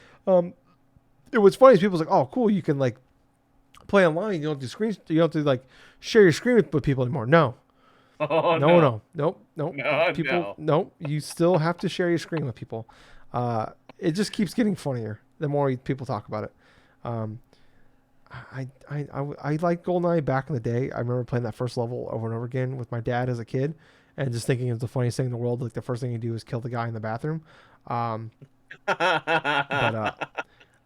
It was funny. Is people's like, "Oh, cool! You can like play online. You don't have to screen. You don't have to like share your screen with people anymore." No, Oh no, no, no, nope, nope. no, People, no. nope. You still have to share your screen with people. It just keeps getting funnier the more people talk about it. Um, I like GoldenEye back in the day. I remember playing that first level over and over again with my dad as a kid, and just thinking it's the funniest thing in the world. Like the first thing you do is kill the guy in the bathroom. Um, but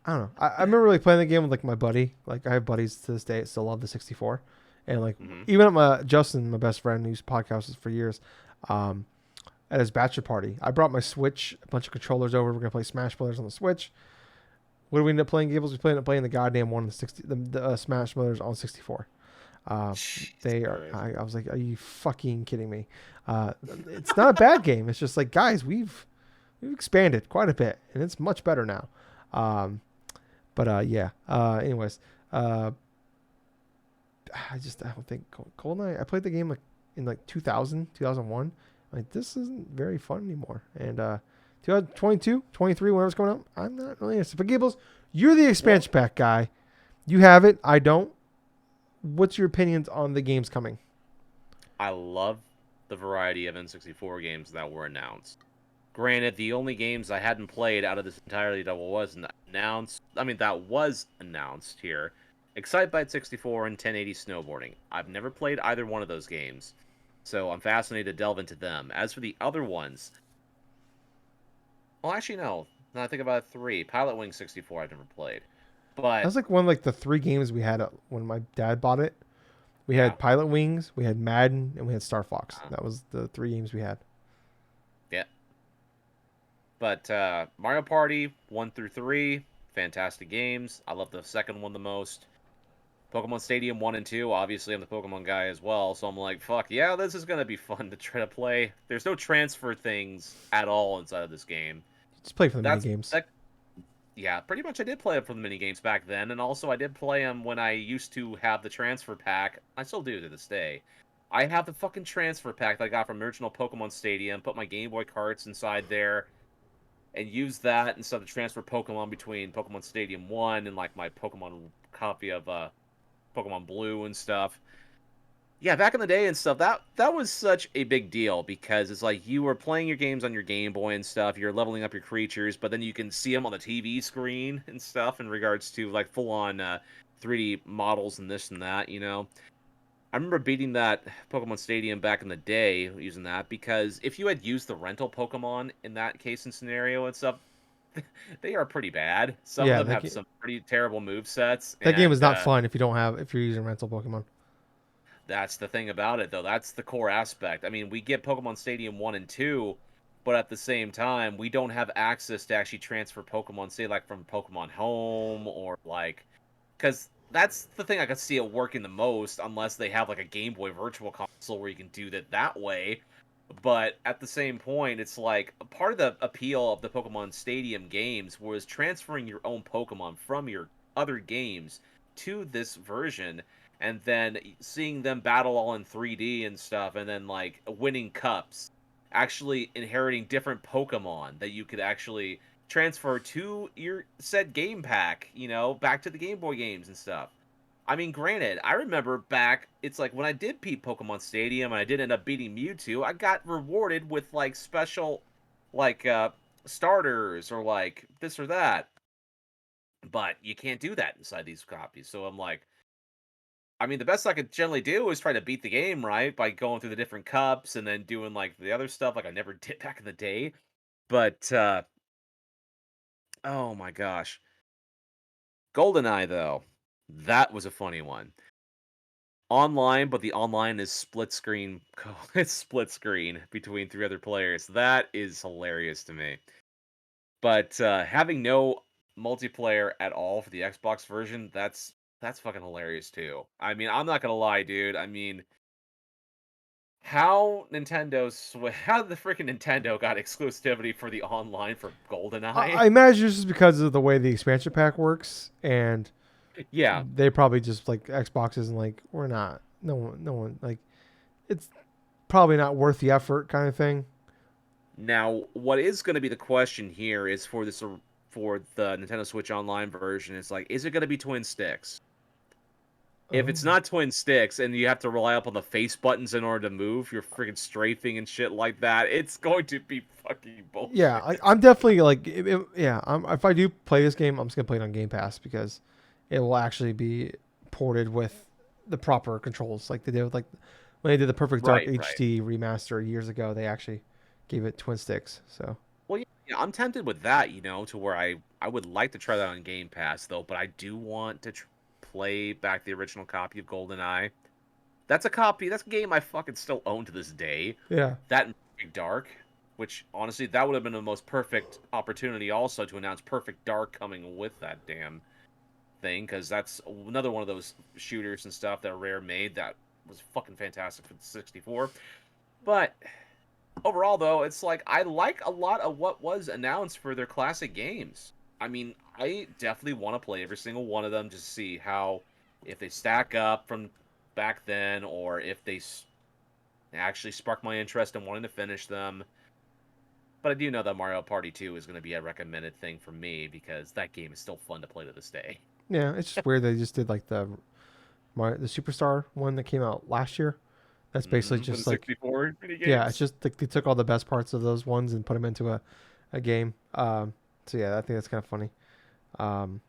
I don't know. I remember like playing the game with like my buddy. Like I have buddies to this day that still love the 64, and like hmm even at my Justin, my best friend who's podcasted for years, um, at his bachelor party, I brought my Switch, a bunch of controllers over. We're gonna play Smash Brothers on the Switch. What do we end up playing, Gables? We ended up playing the goddamn one, the Smash Brothers on 64. Uh, Jesus they are. Christ. I was like, are you fucking kidding me? It's not a bad game. It's just like, guys, we've expanded quite a bit, and it's much better now. Um, but yeah. Anyways, uh, I don't think GoldenEye. I played the game like in like 2000, 2001. Like this isn't very fun anymore. And 2022, 23, whenever it's coming out, I'm not really interested. But Gables, you're the Well, expansion pack guy. You have it. I don't. What's your opinions on the games coming? I love the variety of N64 games that were announced. Granted, the only games I hadn't played out of this entirely that was announced here, Excitebike 64 and 1080 Snowboarding. I've never played either one of those games, so I'm fascinated to delve into them. As for the other ones, well, actually, no. Now I think about three. Pilot Wing 64 I've never played. That But, was like one of like the three games we had when my dad bought it. We yeah. had Pilot Wings, we had Madden, and we had Star Fox. Uh, That was the three games we had. yeah. But Mario Party 1 through 3, fantastic games. I love the second one the most. Pokemon Stadium 1 and 2, obviously I'm the Pokemon guy as well, so I'm like, fuck, yeah, this is going to be fun to try to play. There's no transfer things at all inside of this game. Just play for the mini That's games. that Yeah, pretty much I did play them for the mini games back then, and also I did play them when I used to have the transfer pack. I still do to this day. I have the fucking transfer pack that I got from original Pokemon Stadium, put my Game Boy carts inside there, and use that instead of transfer Pokemon between Pokemon Stadium 1 and like my Pokemon copy of Pokemon Blue and stuff. Yeah, back in the day and stuff, that was such a big deal because it's like you were playing your games on your Game Boy and stuff, you're leveling up your creatures, but then you can see them on the TV screen and stuff in regards to like full on 3D models and this and that, you know. I remember beating that Pokemon Stadium back in the day using that because if you had used the rental Pokemon in that case and scenario and stuff, they are pretty bad. Some of Yeah, them have some pretty terrible move sets, that game is and not fun if you're using rental Pokemon. that's the thing about it, though. That's the core aspect. I mean, we get Pokemon Stadium 1 and 2, but at the same time, we don't have access to actually transfer Pokemon, say, like from Pokemon Home or like. Because that's the thing I could see it working the most, unless they have like a Game Boy Virtual Console where you can do that way. But at the same point, it's like a part of the appeal of the Pokemon Stadium games was transferring your own Pokemon from your other games to this version and then seeing them battle all in 3D and stuff and then like winning cups, actually inheriting different Pokemon that you could actually transfer to your said game pack, you know, back to the Game Boy games and stuff. I mean, granted, I remember back, it's like when I did beat Pokemon Stadium and I did end up beating Mewtwo, I got rewarded with like special, like, starters or like this or that. But you can't do that inside these copies. So I'm like, I mean, the best I could generally do is try to beat the game, right? By going through the different cups and then doing like the other stuff like I never did back in the day. But, oh my gosh. GoldenEye, though, that was a funny one. online, but the online is split screen. It's split screen between three other players. That is hilarious to me. But having no multiplayer at all for the Xbox version, that's fucking hilarious too. I mean, I'm not gonna lie, dude. I mean, how the freaking Nintendo got exclusivity for the online for I GoldenEye? imagine this is because of the way the expansion pack works, and Yeah. they probably just like Xbox isn't like we're not no one like it's probably not worth the effort kind of thing. Now, what is going to be the question here is for the Nintendo Switch Online version. It's like, is it going to be twin sticks? If Oh. it's not twin sticks and you have to rely upon the face buttons in order to move, you're freaking strafing and shit like that. It's going to be fucking Yeah, bullshit. I'm definitely like yeah. If I do play this game, I'm just gonna play it on Game Pass because it will actually be ported with the proper controls, like they did with like when they did the Perfect Dark Right, right. HD remaster years ago. They actually gave it twin sticks. So Well, yeah, I'm tempted with that, to where I would like to try that on Game Pass though, but I do want to play back the original copy of GoldenEye. That's a game I fucking still own to this day. yeah, That and Perfect Dark, which honestly, that would have been the most perfect opportunity also to announce Perfect Dark coming with that damn thing, because that's another one of those shooters and stuff that Rare made that was fucking fantastic for the 64. But overall, though, it's like I like a lot of what was announced for their classic games. I mean, I definitely want to play every single one of them to see how, if they stack up from back then, or if they actually spark my interest in wanting to finish them. But I do know that Mario Party 2 is going to be a recommended thing for me because that game is still fun to play to this day. yeah. It's just weird they just did like the Superstar one that came out last year. That's basically For the just like 64 mini yeah, it's games. just like they took all the best parts of those ones and put them into a game. So yeah, I think that's kind of funny. Um,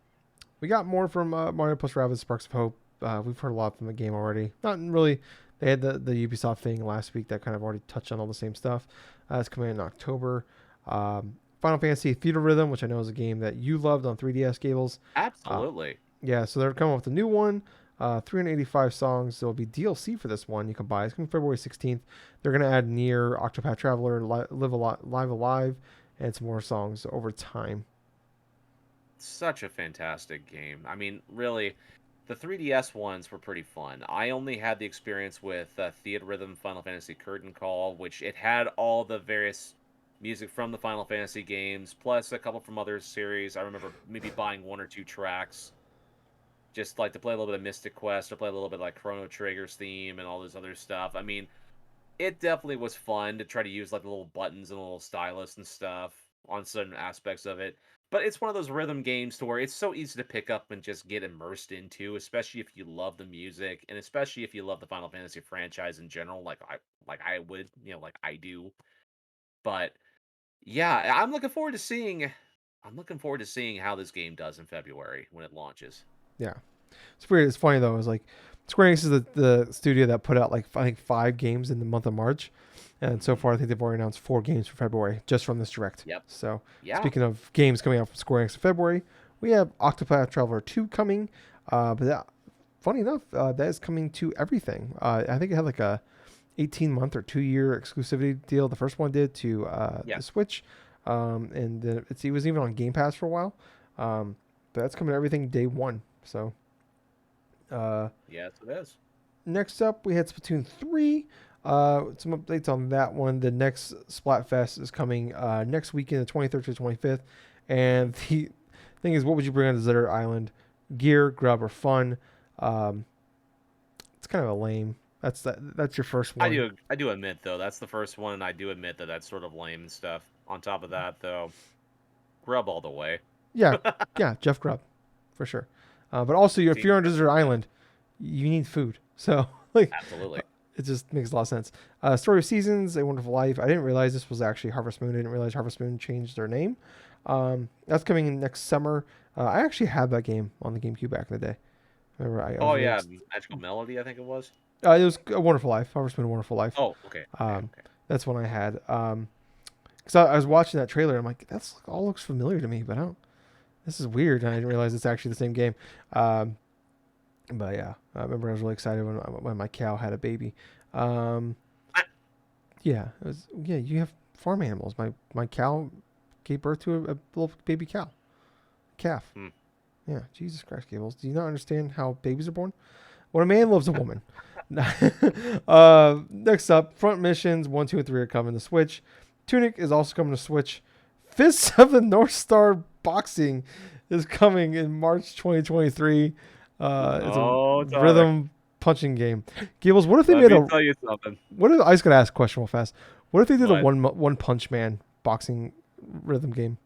we got more from Mario plus Rabbids Sparks of Hope. We've heard a lot from the game already. Not really. They had the Ubisoft thing last week that kind of already touched on all the same stuff. It's coming in October. Final Fantasy Theater Rhythm, which I know is a game that you loved on 3DS, Gables. Uh, Absolutely. yeah, so they're coming with a new one. 385 songs. There will be DLC for this one you can buy. It's coming February 16th. They're going to add Near, Octopath Traveler, Live Alive, and some more songs over time. Such a fantastic game. I mean, really, the 3DS ones were pretty fun. I only had the experience with Theater Rhythm Final Fantasy Curtain Call, which it had all the various music from the Final Fantasy games, plus a couple from other series. I remember maybe buying one or two tracks, just like to play a little bit of Mystic Quest or play a little bit like Chrono Trigger's theme and all this other stuff. I mean, it definitely was fun to try to use like the little buttons and the little stylus and stuff on certain aspects of it. But it's one of those rhythm games to where it's so easy to pick up and just get immersed into, especially if you love the music and especially if you love the Final Fantasy franchise in general, like I would, like I do. But yeah, I'm looking forward to seeing how this game does in February when it launches. Yeah. It's weird. It's funny though. It's like Square Enix is the studio that put out like I think 5 games in the month of March, and so Hmm. far I think they've already announced 4 games for February just from this direct. Yep. So Yeah. speaking of games coming out from Square Enix in February, we have Octopath Traveler 2 coming. But that, funny enough, that is coming to everything. I think it had like a 18-month or 2-year exclusivity deal. The first one did to Yeah. the Switch, and then it was even on Game Pass for a while. But that's coming to everything day one. So. Uh, Yes, it is. Next up, we had Splatoon 3. Some updates on that one. The next Splatfest is coming next weekend, the 23rd to 25th. And the thing is, what would you bring on a desert island? Gear, grub, or fun? Um, it's kind of a lame. That's your first one. I do admit though that's the first one, and I do admit that that's sort of lame and stuff. On top of that, though, grub all the way. Yeah, yeah, Jeff Grubb, for sure. But also, if Team you're on a Jeff desert Grubb. island, you need food. So, like, Absolutely. it just makes a lot of sense. Story of Seasons, A Wonderful Life. I didn't realize this was actually Harvest Moon. I didn't realize Harvest Moon changed their name. That's coming in next summer. I actually had that game on the GameCube back in the day. Remember, I Oh was really yeah, Magical Melody, I think it was. it was A Wonderful Life. Harvest Moon, A Wonderful Life. Oh, okay, okay, Um, okay. that's one I had. Because I was watching that trailer. I'm like, that's all looks familiar to me, but I don't. This is weird. And I didn't realize it's actually the same game. Um, But yeah, I remember I was really excited when my cow had a baby. Um, yeah, yeah. You have farm animals. My cow gave birth to a little baby calf. Hmm. Yeah, Jesus Christ, Gables. Do you not understand how babies are born? When a man loves a woman. Next up, front missions 1, 2, and 3 are coming to Switch. Tunic is also coming to Switch. Fists of the North Star Boxing is coming in March 2023. It's a Oh, Tyler, rhythm punching game. Gables, what if they let made me a? tell you something. What if I just gotta ask a question real fast? What if they did a What? one punch man boxing rhythm game?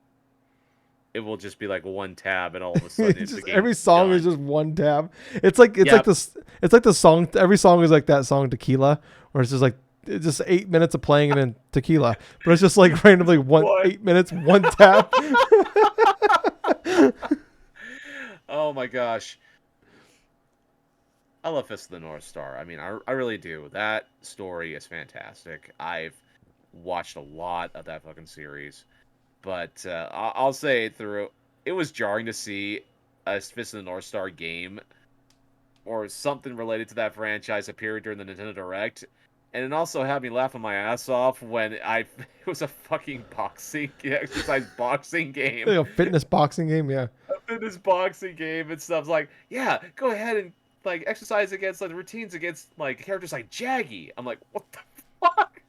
It will just be like one tab, and all of a sudden It's the just game's every song is done. just one tab. It's like Yep. this. It's like the song. Every song is like that song Tequila, where it's just like it's just 8 minutes of playing and then Tequila, but it's just like randomly one What? 8 minutes one tab. Oh my gosh. I love Fist of the North Star. I mean, I really do. That story is fantastic. I've watched a lot of that fucking series, but I'll say it was jarring to see a Fist of the North Star game or something related to that franchise appear during the Nintendo Direct. And it also had me laughing my ass off when it was a fucking boxing exercise boxing game. Like a fitness boxing game, yeah. In this boxing game and stuff. It's like, yeah, go ahead and like exercise against like the routines against like characters like Jaggy. I'm like, what the fuck?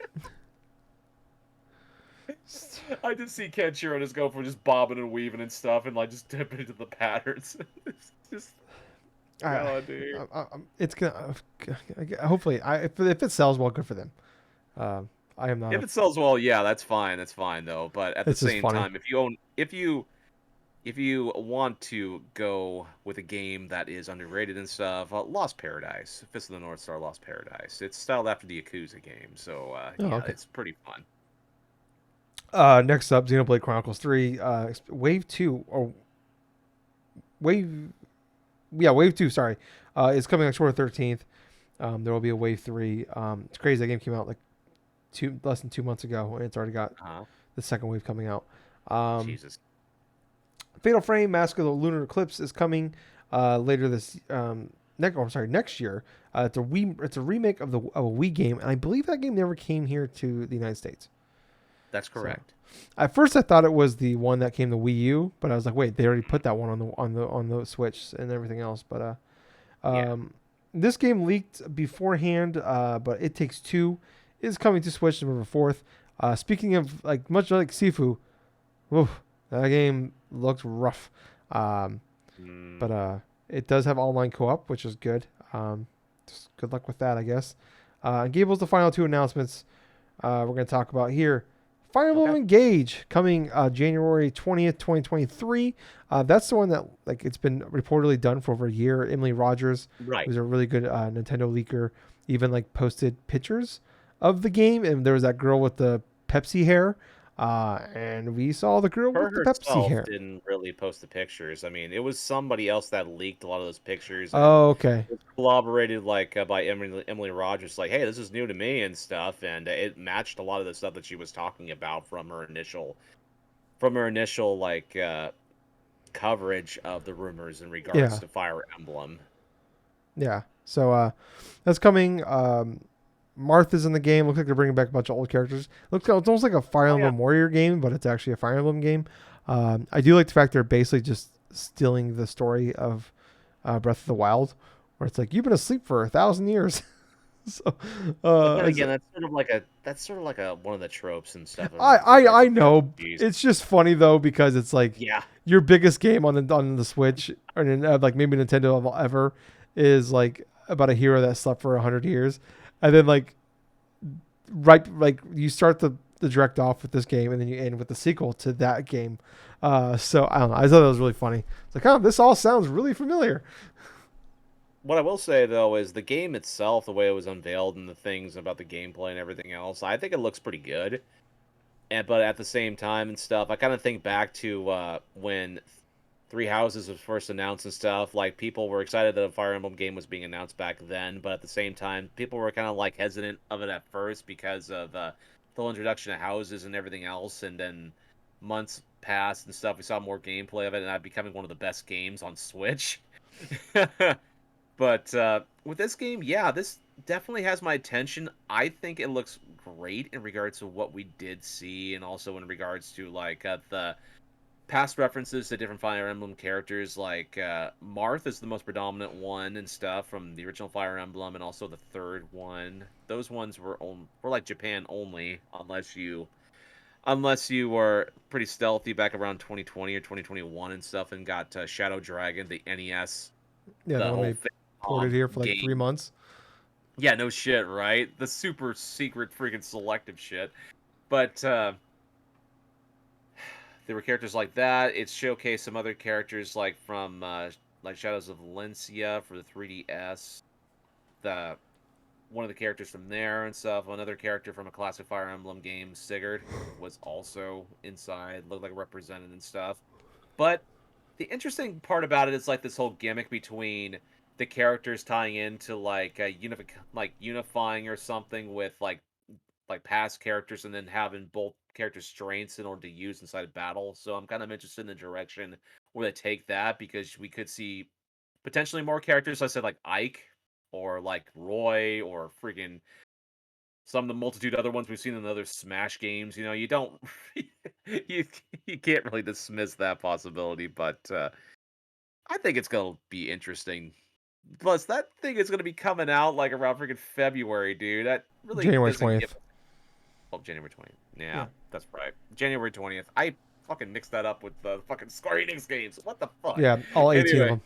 I just see Kenshiro just go for just bobbing and weaving and stuff and like just dipping into the patterns. It's just I, God, dude. it's gonna hopefully if it sells well, good for them. I am not If a. it sells well, yeah, that's fine. That's fine though. But at the It's just same funny. time, if you want to go with a game that is underrated and stuff, Lost Paradise, Fist of the North Star, Lost Paradise. It's styled after the Yakuza game, so Oh, yeah, okay. it's pretty fun. Next up, Xenoblade Chronicles 3, Wave 2 or Wave Wave 2, sorry, is coming October 13th. There will be a Wave 3. It's crazy. That game came out like less than 2 months ago, and it's already got Uh-huh. the second wave coming out. Um, Jesus. Fatal Frame: Mask of the Lunar Eclipse is coming later this next year. It's a remake of a Wii game, and I believe that game never came here to the United States. That's So correct. at first I thought it was the one that came to Wii U, but I was like, wait, they already put that one on the Switch and everything else. But Yeah. this game leaked beforehand, but It Takes Two is coming to Switch November 4th. Speaking of like much like Sifu, oof, that game looked rough. Um, Mm, but it does have online co-op, which is good. Just good luck with that, I guess. And Gables, the final two announcements we're going to talk about here. Fire Emblem okay. Engage coming January 20th, 2023. That's the one that like it's been reportedly done for over a year. Emily Rogers, Right. who's a really good Nintendo leaker, even like posted pictures of the game, and there was that girl with the Pepsi hair, and we saw the girl Her with the Pepsi herself hair. didn't really post the pictures. I mean, it was somebody else that leaked a lot of those pictures, and Oh, okay. it was corroborated like by Emily Rogers, like, "Hey, this is new to me" and stuff, and it matched a lot of the stuff that she was talking about from her initial like coverage of the rumors in regards Yeah, to Fire Emblem. yeah. So that's coming. Martha's in the game. Looks like they're bringing back a bunch of old characters. Looks it's almost like a Fire Oh yeah, Emblem Warrior game, but it's actually a Fire Emblem game. I do like the fact they're basically just stealing the story of Breath of the Wild, where it's like you've been asleep for 1,000 years. So but then it's, again, that's sort of like a one of the tropes and stuff I, in regards I to I know RPGs. it's just funny though because it's like Yeah, your biggest game on the Switch or like maybe Nintendo ever is like about a hero that slept for 100 years, and then like you start the direct off with this game and then you end with the sequel to that game. So I don't know. I thought that was really funny. It's like, oh, this all sounds really familiar. what I will say though is the game itself, the way it was unveiled and the things about the gameplay and everything else, I think it looks pretty good. And but at the same time and stuff, I kind of think back to when Three Houses was first announced and stuff. Like people were excited that a Fire Emblem game was being announced back then, but at the same time, people were kind of like hesitant of it at first because of the whole introduction of houses and everything else. And then months passed and stuff. We saw more gameplay of it, and it becoming one of the best games on Switch. But with this game, yeah, this definitely has my attention. I think it looks great in regards to what we did see, and also in regards to like the past references to different Fire Emblem characters. Like Marth is the most predominant one and stuff from the original Fire Emblem, and also the third one. Those ones were like Japan only, unless you were pretty stealthy back around 2020 or 2021 and stuff, and got Shadow Dragon, the NES, Yeah, the the one whole they ported here for like game. 3 months. Yeah, no shit, right? The super secret freaking selective shit. But there were characters like that. It showcased some other characters like from like Shadows of Valencia for the 3DS. The one of the characters from there and stuff. Another character from a classic Fire Emblem game, Sigurd, was also inside. Looked like represented and stuff. But the interesting part about it is like this whole gimmick between the characters tying into like unifying or something with like past characters, and then having both characters' strengths in order to use inside of battle. So I'm kind of interested in the direction where they take that, because we could see potentially more characters. I said like Ike or like Roy or freaking some of the multitude other ones we've seen in other Smash games. You know, you don't you you can't really dismiss that possibility, but I think it's gonna be interesting. Plus, that thing is gonna be coming out like around freaking February, dude. That really January doesn't give. 20th. Oh, January 20th. Yeah. Yeah, that's right. January 20th. I fucking mixed that up with the fucking Square Enix games. What the fuck? Yeah, all 18 of Anyway. them.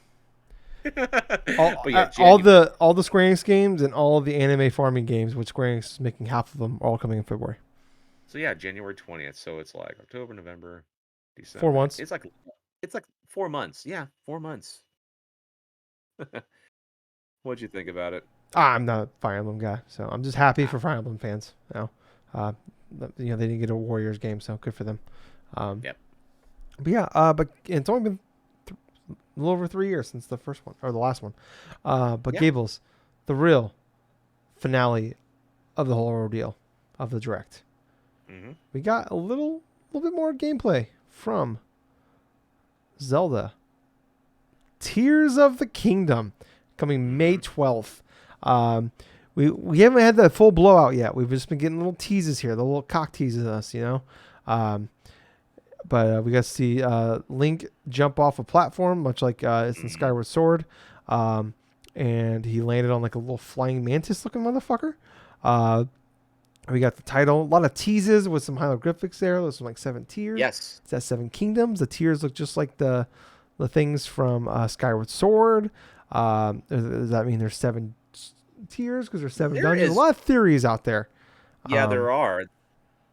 All, But yeah, all January. the all the Square Enix games and all of the anime farming games, which Square Enix is making half of them, are all coming in February. So yeah, January 20th. So it's like October, November, 4 December. months. It's like 4 months. Yeah, 4 months. What'd you think about it? I'm not a Fire Emblem guy, so I'm just happy Ah, for Fire Emblem fans. Uh, they didn't get a Warriors game, so good for them. Um, yep. but yeah, but it's only been a little over 3 years since the first one or the last one. But Yeah. Gables, the real finale of the whole ordeal of the direct. Mm-hmm. We got a little bit more gameplay from Zelda Tears of the Kingdom coming May Mm-hmm. 12th. Um, we haven't had the full blowout yet. We've just been getting little teases here, the little cock teases us, you know. Um, but we got to see Link jump off a platform, much like it's in Mm-hmm. Skyward Sword. Um, and he landed on like a little flying mantis looking motherfucker. Uh, we got the title, a lot of teases with some hieroglyphics there. There's some like 7 tiers. Yes. It's that 7 kingdoms. The tiers look just like the things from Skyward Sword. Does that mean there's 7 tiers because there's seven There dungeons? A is. lot of theories out there. Yeah, Um, there are.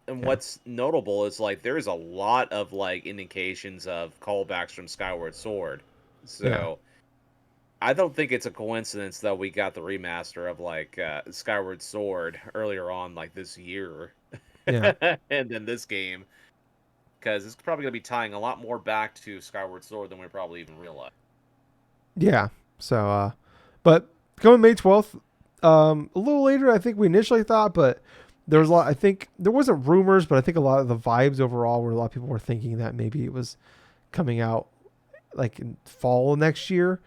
And yeah, what's notable is like there is a lot of like indications of callbacks from Skyward Sword. yeah, So I don't think it's a coincidence that we got the remaster of like Skyward Sword earlier on like this year. yeah, And then this game, because it's probably going to be tying a lot more back to Skyward Sword than we probably even realize. yeah. So, but coming May 12th, a little later, I think we initially thought, but there was a lot. Yes. I think there wasn't rumors, but I think a lot of the vibes overall were a lot of people were thinking that maybe it was coming out like in fall next year.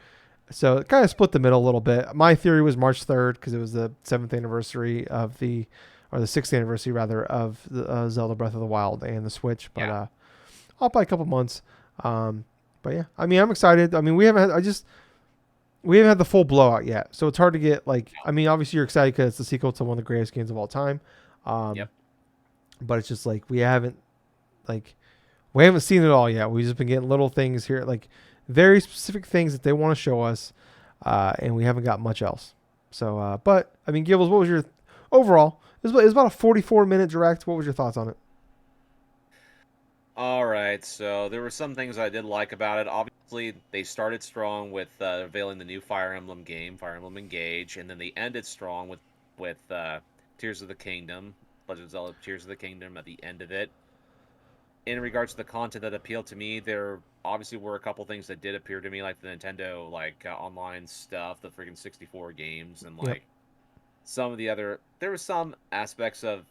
So it kind of split the middle a little bit. My theory was March 3rd because it was the 7th anniversary of or the 6th anniversary rather of the Zelda Breath of the Wild and the Switch. But Yeah. off by a couple months. But yeah, I mean, I'm excited. I mean, we haven't had the full blowout yet, so it's hard to get like. I mean, obviously you're excited because it's the sequel to one of the greatest games of all time. Um, Yep. but it's just like like we haven't seen it all yet. We've just been getting little things here, like very specific things that they want to show us, and we haven't got much else. So, but I mean, Gibbles, what was your overall? It was about a 44-minute direct. What was your thoughts on it? All right, so there were some things I did like about it. Obviously, they started strong with unveiling the new Fire Emblem game, Fire Emblem Engage, and then they ended strong with Tears of the Kingdom, Legend of Zelda: Tears of the Kingdom at the end of it. In regards to the content that appealed to me, there obviously were a couple things that did appear to me, like the Nintendo online stuff, the freaking 64 games, and Yep. like some of the other. There were some aspects of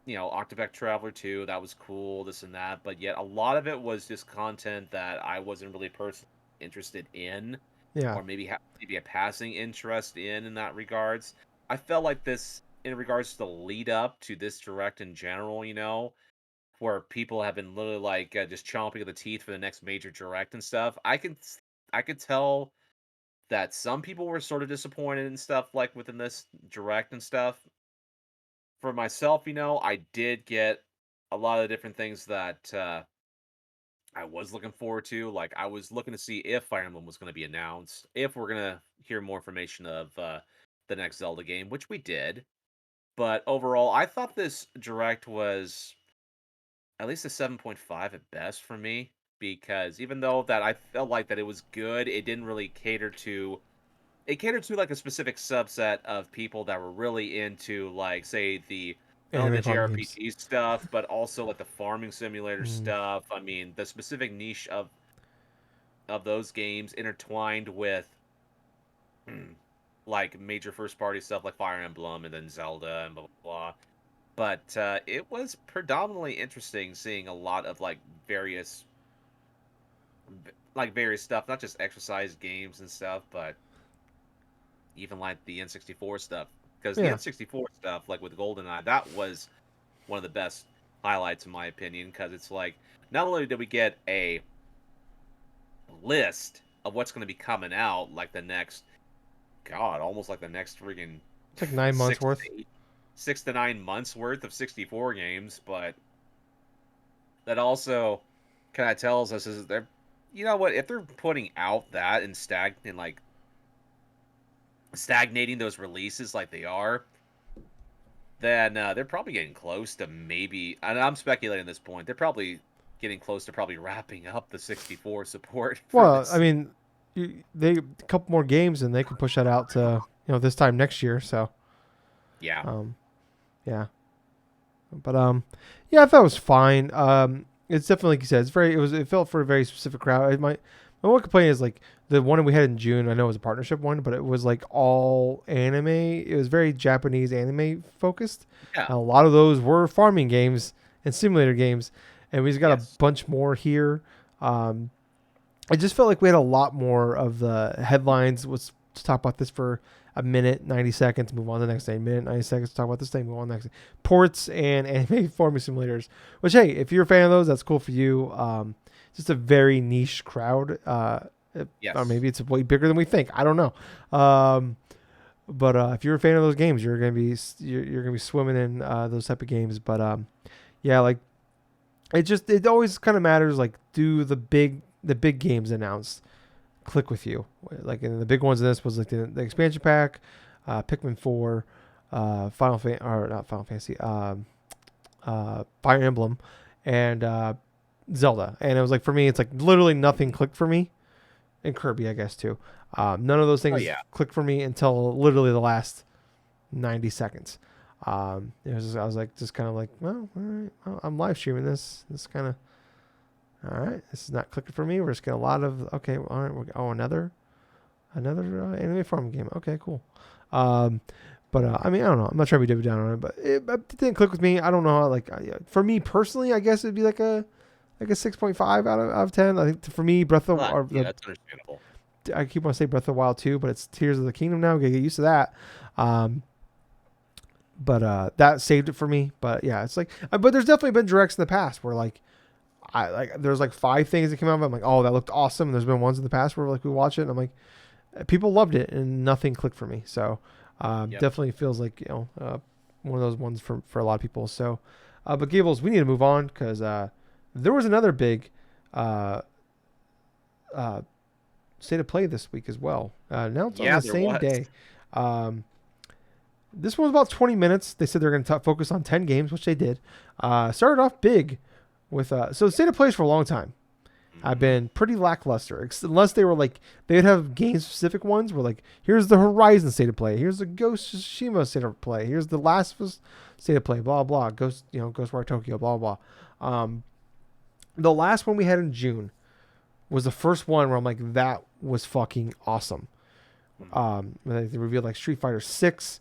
Octopath Traveler 2 that was cool, this and that, but yet a lot of it was just content that I wasn't really personally interested in. Yeah. or maybe a passing interest in that regards. I felt like this in regards to the lead up to this direct in general, where people have been literally like just chomping at the teeth for the next major direct and stuff. I could tell that some people were sort of disappointed and stuff like within this direct and stuff. For myself, I did get a lot of different things that I was looking forward to. Like I was looking to see if Fire Emblem was going to be announced, if we're going to hear more information of the next Zelda game, which we did. But overall, I thought this direct was at least a 7.5 at best for me, because even though that I felt like that it was good, it didn't really catered to like a specific subset of people that were really into like say the not only Anime the farming games. JRPG stuff, but also like the farming simulator Mm. stuff. I mean, the specific niche of those games intertwined with like major first party stuff like Fire Emblem and then Zelda and blah blah blah. But it was predominantly interesting seeing a lot of like various stuff, not just exercise games and stuff, but even like the N64 stuff. Because the Yeah. N64 stuff, like with GoldenEye, that was one of the best highlights in my opinion. Because it's like not only did we get a list of what's going to be coming out, like the next, God, almost like the next freaking It's like 9 months six worth. to eight, 6 to 9 months worth of 64 games, but that also kind of tells us is they're, you know what, if they're putting out that and stagnating those releases like they are, then they're probably getting close to maybe, and I'm speculating at this point, they're probably getting close to probably wrapping up the 64 support for Well, I this. mean, they a couple more games and they can push that out to this time next year. So, Yeah. um, yeah, but yeah, I thought it was fine. It's definitely like you said, it felt for a very specific crowd. My one complaint is like the one we had in June. I know it was a partnership one, but it was like all anime. It was very Japanese anime focused. Yeah. And a lot of those were farming games and simulator games, and we just got a Yes. bunch more here. Um, I just felt like we had a lot more of the headlines. Let's talk about this for a minute, 90 seconds, move on to the next thing. Minute, 90 seconds, talk about this thing, move on to the next thing. Ports and anime farming simulators, which, hey, if you're a fan of those, that's cool for you. Just a very niche crowd. Or Yes. maybe it's way bigger than we think. I don't know. But if you're a fan of those games, you're gonna be swimming in those type of games. But yeah, like it always kind of matters. Like, do the big games announced click with you? Like, and the big ones in this was like the expansion pack, Pikmin 4, or not Final Fantasy, Fire Emblem, and Zelda. And it was like, for me, it's like literally nothing clicked for me, and Kirby, I guess, too. None of those Oh things yeah. clicked for me until literally the last 90 seconds. I was like, just kind of like, well, all right, well, I'm live streaming this. This kind of, all right, this is not clicking for me. We're just getting a lot of, okay, all right, another anime farm game. Okay, cool. Um, but I mean, I don't know. I'm not trying to be Debbie down on it, but it didn't click with me. I don't know how. Like, for me personally, I guess it'd be like a 6.5 out of 10. I think for me, Breath of Well, or yeah, the that's understandable. I keep wanting to say Breath of the Wild 2, but it's Tears of the Kingdom now. Gotta get used to that. Um, but that saved it for me. But yeah, it's like, but there's definitely been directs in the past where like there's like 5 things that came out. I'm like, oh, that looked awesome. And there's been ones in the past where like we watch it and I'm like, people loved it and nothing clicked for me. So Yep. definitely feels like one of those ones for a lot of people. So, but Gables, we need to move on because there was another big uh, uh, state of play this week as well. Announced on Yeah, the there same was. day. Um, this one was about 20 minutes. They said they're going to focus on 10 games, which they did. Started off big with so state of plays for a long time. I've Hmm. been pretty lackluster, unless they were like they'd have game specific ones where like here's the Horizon state of play, here's the Ghost of Tsushima state of play, here's the Last of Us state of play, blah blah, Ghostwire Tokyo, blah blah. The last one we had in June was the first one where I'm like, that was fucking awesome. They revealed like Street Fighter 6.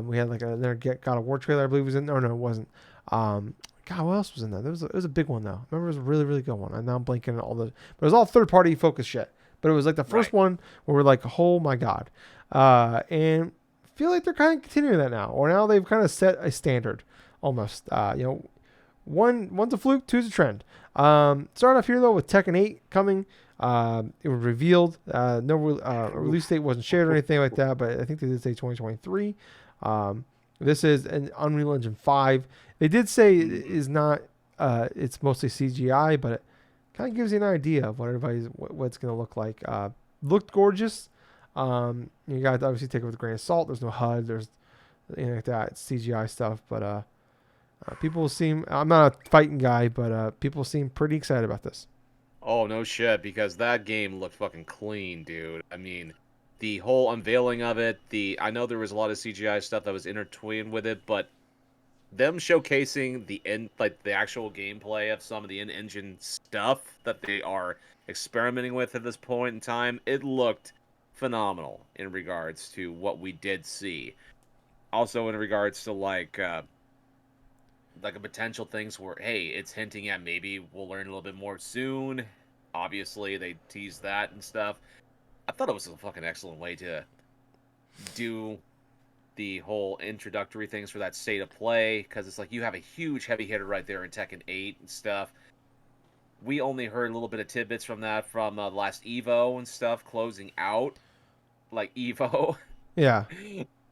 We had like another God of War trailer, I believe was in there. No, it wasn't. God, what else was in there? It was a big one though. I remember it was a really, really good one. And now I'm blanking on all the, but it was all third party focused shit. but it was like the first Right. one where we're like, oh my god, and feel like they're kind of continuing that now, or now they've kind of set a standard almost. One's a fluke, two's a trend. Starting off here though with Tekken 8 coming. It was revealed. No release date wasn't shared or anything like that, but I think they did say 2023. This is an Unreal Engine 5. They did say it Mhm. is not. It's mostly CGI, but it kind of gives you an idea of what it's going to look like. Looked gorgeous. You got to obviously take it with a grain of salt. There's no HUD. There's anything like that. It's CGI stuff, but people seem. I'm not a fighting guy, but people seem pretty excited about this. Oh, no shit, because that game looked fucking clean, dude. I mean, the whole unveiling of it, I know there was a lot of CGI stuff that was intertwined with it, but them showcasing the actual gameplay of some of the in-engine stuff that they are experimenting with at this point in time, it looked phenomenal in regards to what we did see. Also in regards to like a potential things where hey, it's hinting at maybe we'll learn a little bit more soon. Obviously, they teased that and stuff. I thought it was a fucking excellent way to do the whole introductory things for that state of play because it's like you have a huge heavy hitter right there in Tekken 8 and stuff. We only heard a little bit of tidbits from that from last Evo and stuff closing out like Evo Yeah,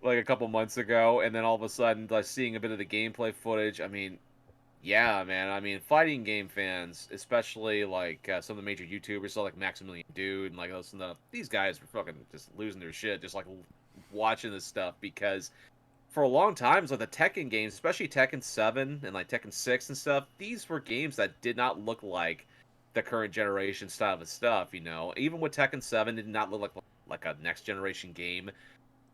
like a couple months ago, and then all of a sudden like seeing a bit of the gameplay footage. I mean, yeah, man. I mean, fighting game fans, especially like some of the major YouTubers, so like Maximilian Dude and like those stuff. These guys were fucking just losing their shit, just like watching this stuff because for a long time, so the Tekken games, especially Tekken 7 and like Tekken 6 and stuff, these were games that did not look like the current generation style of stuff. You know, even with Tekken 7, it did not look like a next generation game.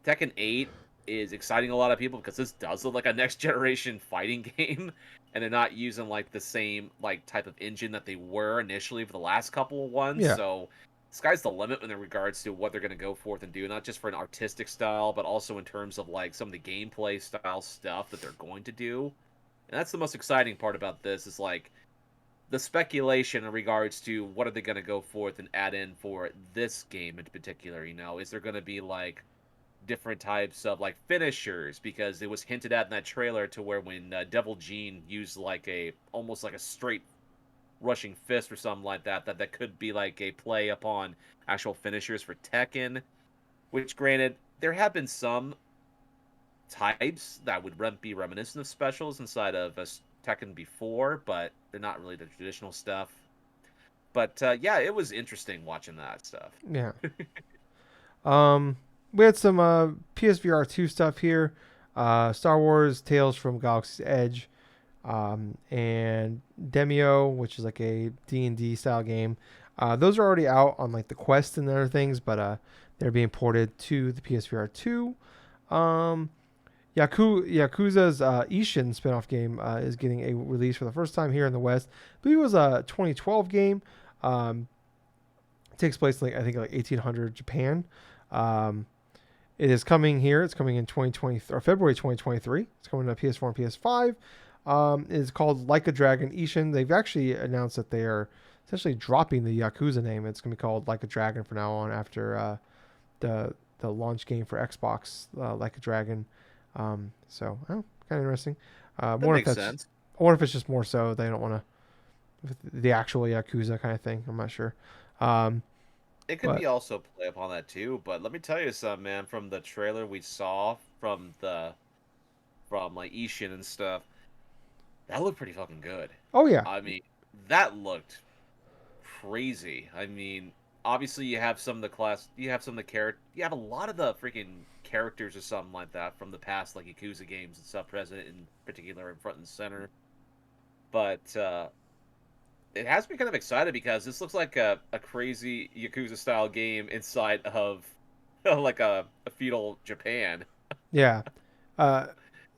Tekken 8 is exciting a lot of people because this does look like a next generation fighting game, and they're not using like the same like type of engine that they were initially for the last couple of ones. yeah, So sky's the limit in regards to what they're going to go forth and do, not just for an artistic style, but also in terms of like some of the gameplay style stuff that they're going to do. And that's the most exciting part about this is like the speculation in regards to what are they going to go forth and add in for this game in particular. You know, is there going to be like different types of like finishers because it was hinted at in that trailer to where when Devil Gene used like a almost like a straight rushing fist or something like that, that could be like a play upon actual finishers for Tekken. Which, granted, there have been some types that would be reminiscent of specials inside of Tekken before, but they're not really the traditional stuff. But yeah, it was interesting watching that stuff. yeah. Um, we had some PSVR 2 stuff here. Star Wars Tales from Galaxy's Edge, and Demio, which is like a D&D style game. Those are already out on like the Quest and other things, but they're being ported to the PSVR 2. Um, Yakuza's Ishin spin-off game is getting a release for the first time here in the West. I believe it was a 2012 game. Um, it takes place in, like I think like 1800 Japan. Um, it is coming here. It's coming in 2020 or February 2023. It's coming to PS4 and PS5. It is called Like a Dragon Ishin. They've actually announced that they are essentially dropping the Yakuza name. It's going to be called Like a Dragon from now on after the launch game for Xbox, Like a Dragon. So kind of interesting. That Wonder if makes that's sense. I wonder if it's just more so they don't want to the actual Yakuza kind of thing. I'm not sure. Um, It could but be also play upon that too, but let me tell you something, man. From the trailer we saw from like Ishin and stuff, that looked pretty fucking good. oh yeah, I mean, that looked crazy. I mean, obviously you have some of the character, you have a lot of the freaking characters or something like that from the past, like Yakuza games and stuff, present in particular in front and center. But it has me kind of excited because this looks like a crazy Yakuza style game inside of like a feudal Japan. yeah. Uh,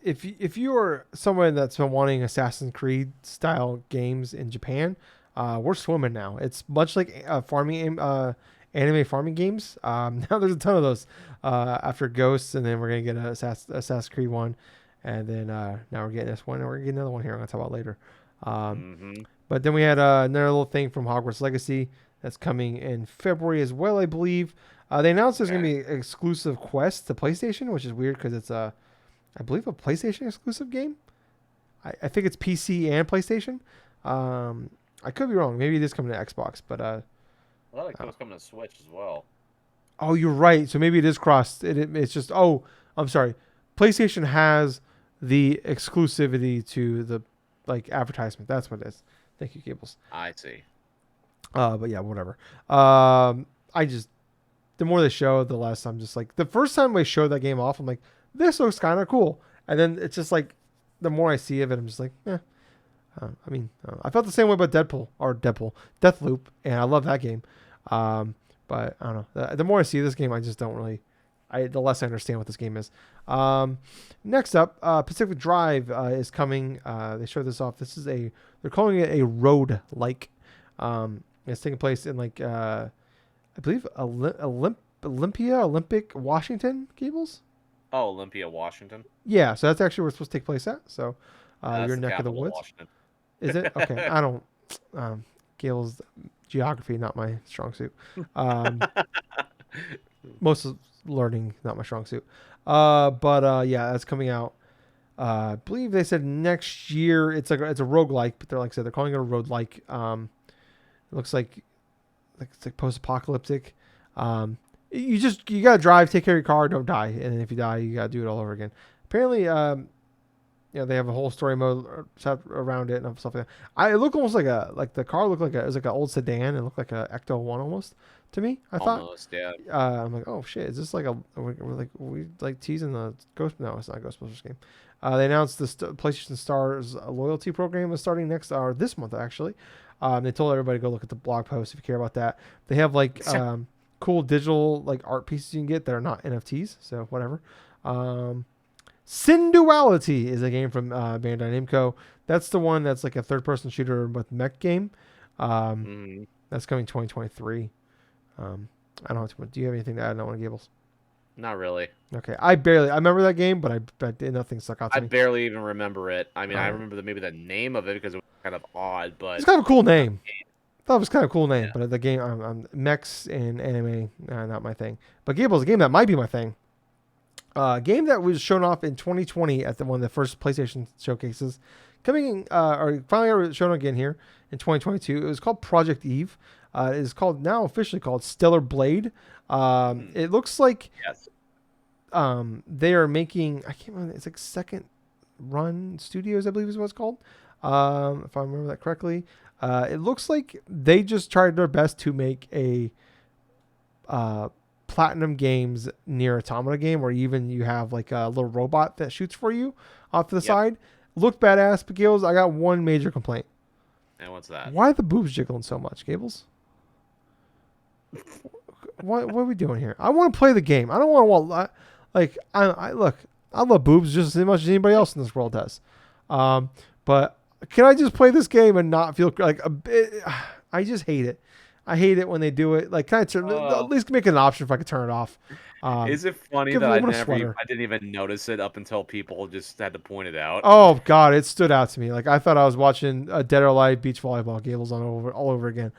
if you are someone that's been wanting Assassin's Creed style games in Japan, we're swimming now. It's much like anime farming games. Now there's a ton of those. After Ghosts, and then we're gonna get a Assassin's Creed one, and then now we're getting this one, and we're gonna get another one here. I'm gonna talk about later. Um, Mm-hmm. But then we had another little thing from Hogwarts Legacy that's coming in February as well, I believe. They announced there's going to be exclusive quests to PlayStation, which is weird because it's I believe, a PlayStation exclusive game. I think it's PC and PlayStation. I could be wrong. Maybe it is coming to Xbox, but I thought it was coming to Switch as well. oh, you're right. So maybe it is crossed. It's just I'm sorry. PlayStation has the exclusivity to the like advertisement. That's what it is. Thank you, Gables. I see. But yeah, whatever. I just the more they show, the less I'm just like the first time they showed that game off, I'm like, this looks kind of cool, and then it's just like the more I see of it, I'm just like, eh. I felt the same way about Deathloop, and I love that game. But I don't know. The more I see this game, I just don't really. The less I understand what this game is. Next up, Pacific Drive is coming. They showed this off. They're calling it a road like. It's taking place in like I believe Olympic, Washington, Gables. Oh, Olympia, Washington. Yeah, so that's actually where it's supposed to take place at. So That's your the neck of the capital woods. Washington. Is it? Okay. I don't. Gables geography, not my strong suit. Most of learning, not my strong suit. But yeah, that's coming out. I believe they said next year. It's a roguelike, but they're like I said, they're calling it a roguelike. It looks like it's like post-apocalyptic. You gotta drive, take care of your car, don't die, and if you die, you gotta do it all over again. Apparently, they have a whole story mode set around it and stuff like that. It looked almost like the car looked like it was like an old sedan. It looked like a Ecto One almost to me. I thought. Almost, yeah. I'm like, oh shit, is this like we teasing the Ghost? No, it's not a Ghostbusters game. They announced the PlayStation Stars loyalty program is starting this month actually. They told everybody to go look at the blog post if you care about that. They have like cool digital like art pieces you can get that are not NFTs, so whatever. Synduality is a game from Bandai Namco. That's the one that's like a third-person shooter with mech game. That's coming 2023. I don't have to. Do you have anything to add on Gables? Not really. Okay, I remember that game, but nothing stuck out to me. I barely even remember it. I mean, I remember maybe the name of it because it was kind of odd, but it's kind of a cool name. I thought it was kind of a cool name, but the game, mechs and anime, not my thing. But Gables, a game that might be my thing. Game that was shown off in 2020 at one of the first PlayStation showcases, coming or finally shown again here in 2022. It was called Project Eve. It is now officially called Stellar Blade. It looks like they are making, I can't remember, it's like Second Run Studios, I believe is what it's called. If I remember that correctly. It looks like they just tried their best to make a Platinum Games Nier Automata game, where even you have like a little robot that shoots for you off to the side. Looked badass, but Gables, I got one major complaint. And what's that? Why are the boobs jiggling so much, Gables? What are we doing here? I want to play the game. I don't want to like I love boobs just as much as anybody else in this world does. But can I just play this game and not feel like a bit? I just hate it. I hate it when they do it. Like, can I turn at least make it an option if I could turn it off? Is it funny that I didn't even notice it up until people just had to point it out? Oh God, it stood out to me. Like I thought I was watching a Dead or Alive beach volleyball Gables all over again.